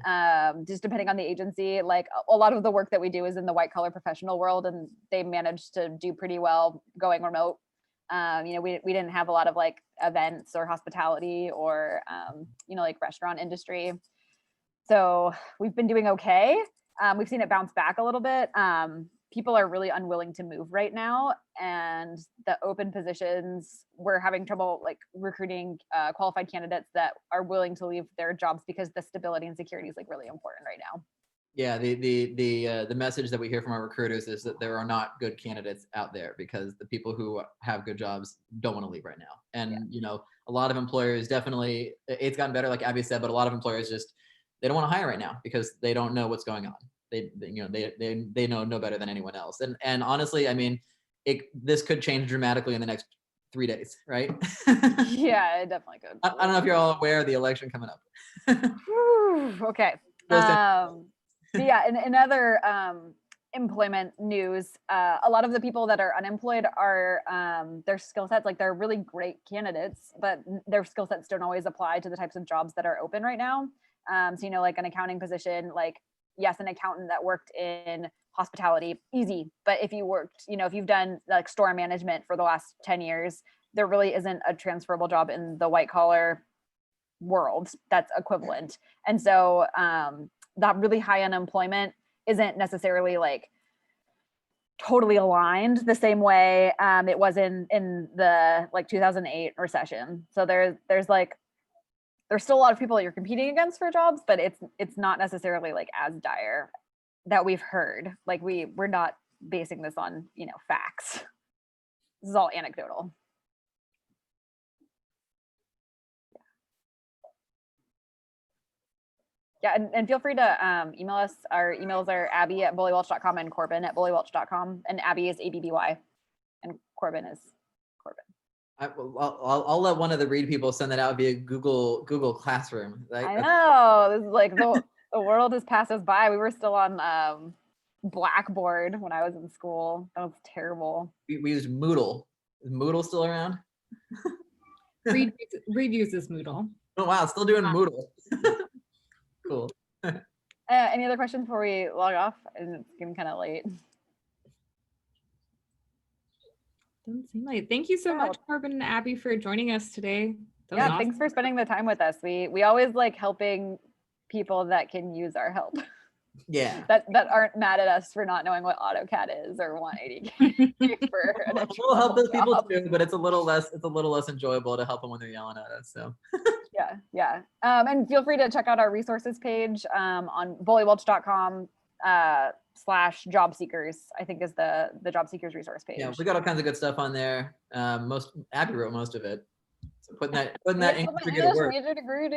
just depending on the agency, like a lot of the work that we do is in the white collar professional world, and they managed to do pretty well going remote. You know, we didn't have a lot of like events or hospitality or, you know, like restaurant industry. So we've been doing okay. We've seen it bounce back a little bit. People are really unwilling to move right now, and the open positions, we're having trouble like recruiting qualified candidates that are willing to leave their jobs because the stability and security is like really important right now. Yeah, the message that we hear from our recruiters is that there are not good candidates out there because the people who have good jobs don't want to leave right now. And you know, a lot of employers definitely, it's gotten better, like Abby said, but a lot of employers just they don't want to hire right now because they don't know what's going on. They know better than anyone else. And honestly, I mean, this could change dramatically in the next 3 days, right? Yeah, it definitely could. I don't know if you're all aware of the election coming up. Okay. Yeah, in other employment news, a lot of the people that are unemployed are their skill sets, like they're really great candidates, but their skill sets don't always apply to the types of jobs that are open right now. So, you know, like an accounting position, like, yes, an accountant that worked in hospitality, easy. But if you worked, you know, if you've done like store management for the last 10 years, there really isn't a transferable job in the white collar world that's equivalent. And so that really high unemployment isn't necessarily like totally aligned the same way it was in the like 2008 recession. So there's still a lot of people that you're competing against for jobs, but it's not necessarily like as dire that we've heard. Like we're not basing this on, you know, facts. This is all anecdotal. Yeah, and feel free to email us. Our emails are abby@bolywelch.com and corbin@bolywelch.com. And Abby is ABBY, and Corbin is Corbin. I'll let one of the Read people send that out via Google Classroom. Right? I know, this is like the world has passed us by. We were still on Blackboard when I was in school. That was terrible. We used Moodle. Is Moodle still around? Read uses Moodle. Oh wow, still doing Moodle. Cool. Any other questions before we log off? And it's getting kind of late. Doesn't seem like. Thank you so much, Corbin and Abby, for joining us today. That was Yeah, awesome. thanks for spending the time with us. We always like helping people that can use our help. Yeah. that aren't mad at us for not knowing what AutoCAD is or 180K for an We'll help those people job. too, but it's a little less enjoyable to help them when they're yelling at us. So Yeah. And feel free to check out our resources page on bolywelch.com /job seekers, I think is the job seekers resource page. yeah, we got all kinds of good stuff on there. Abby wrote most of it. So putting that English degree to work. Major degree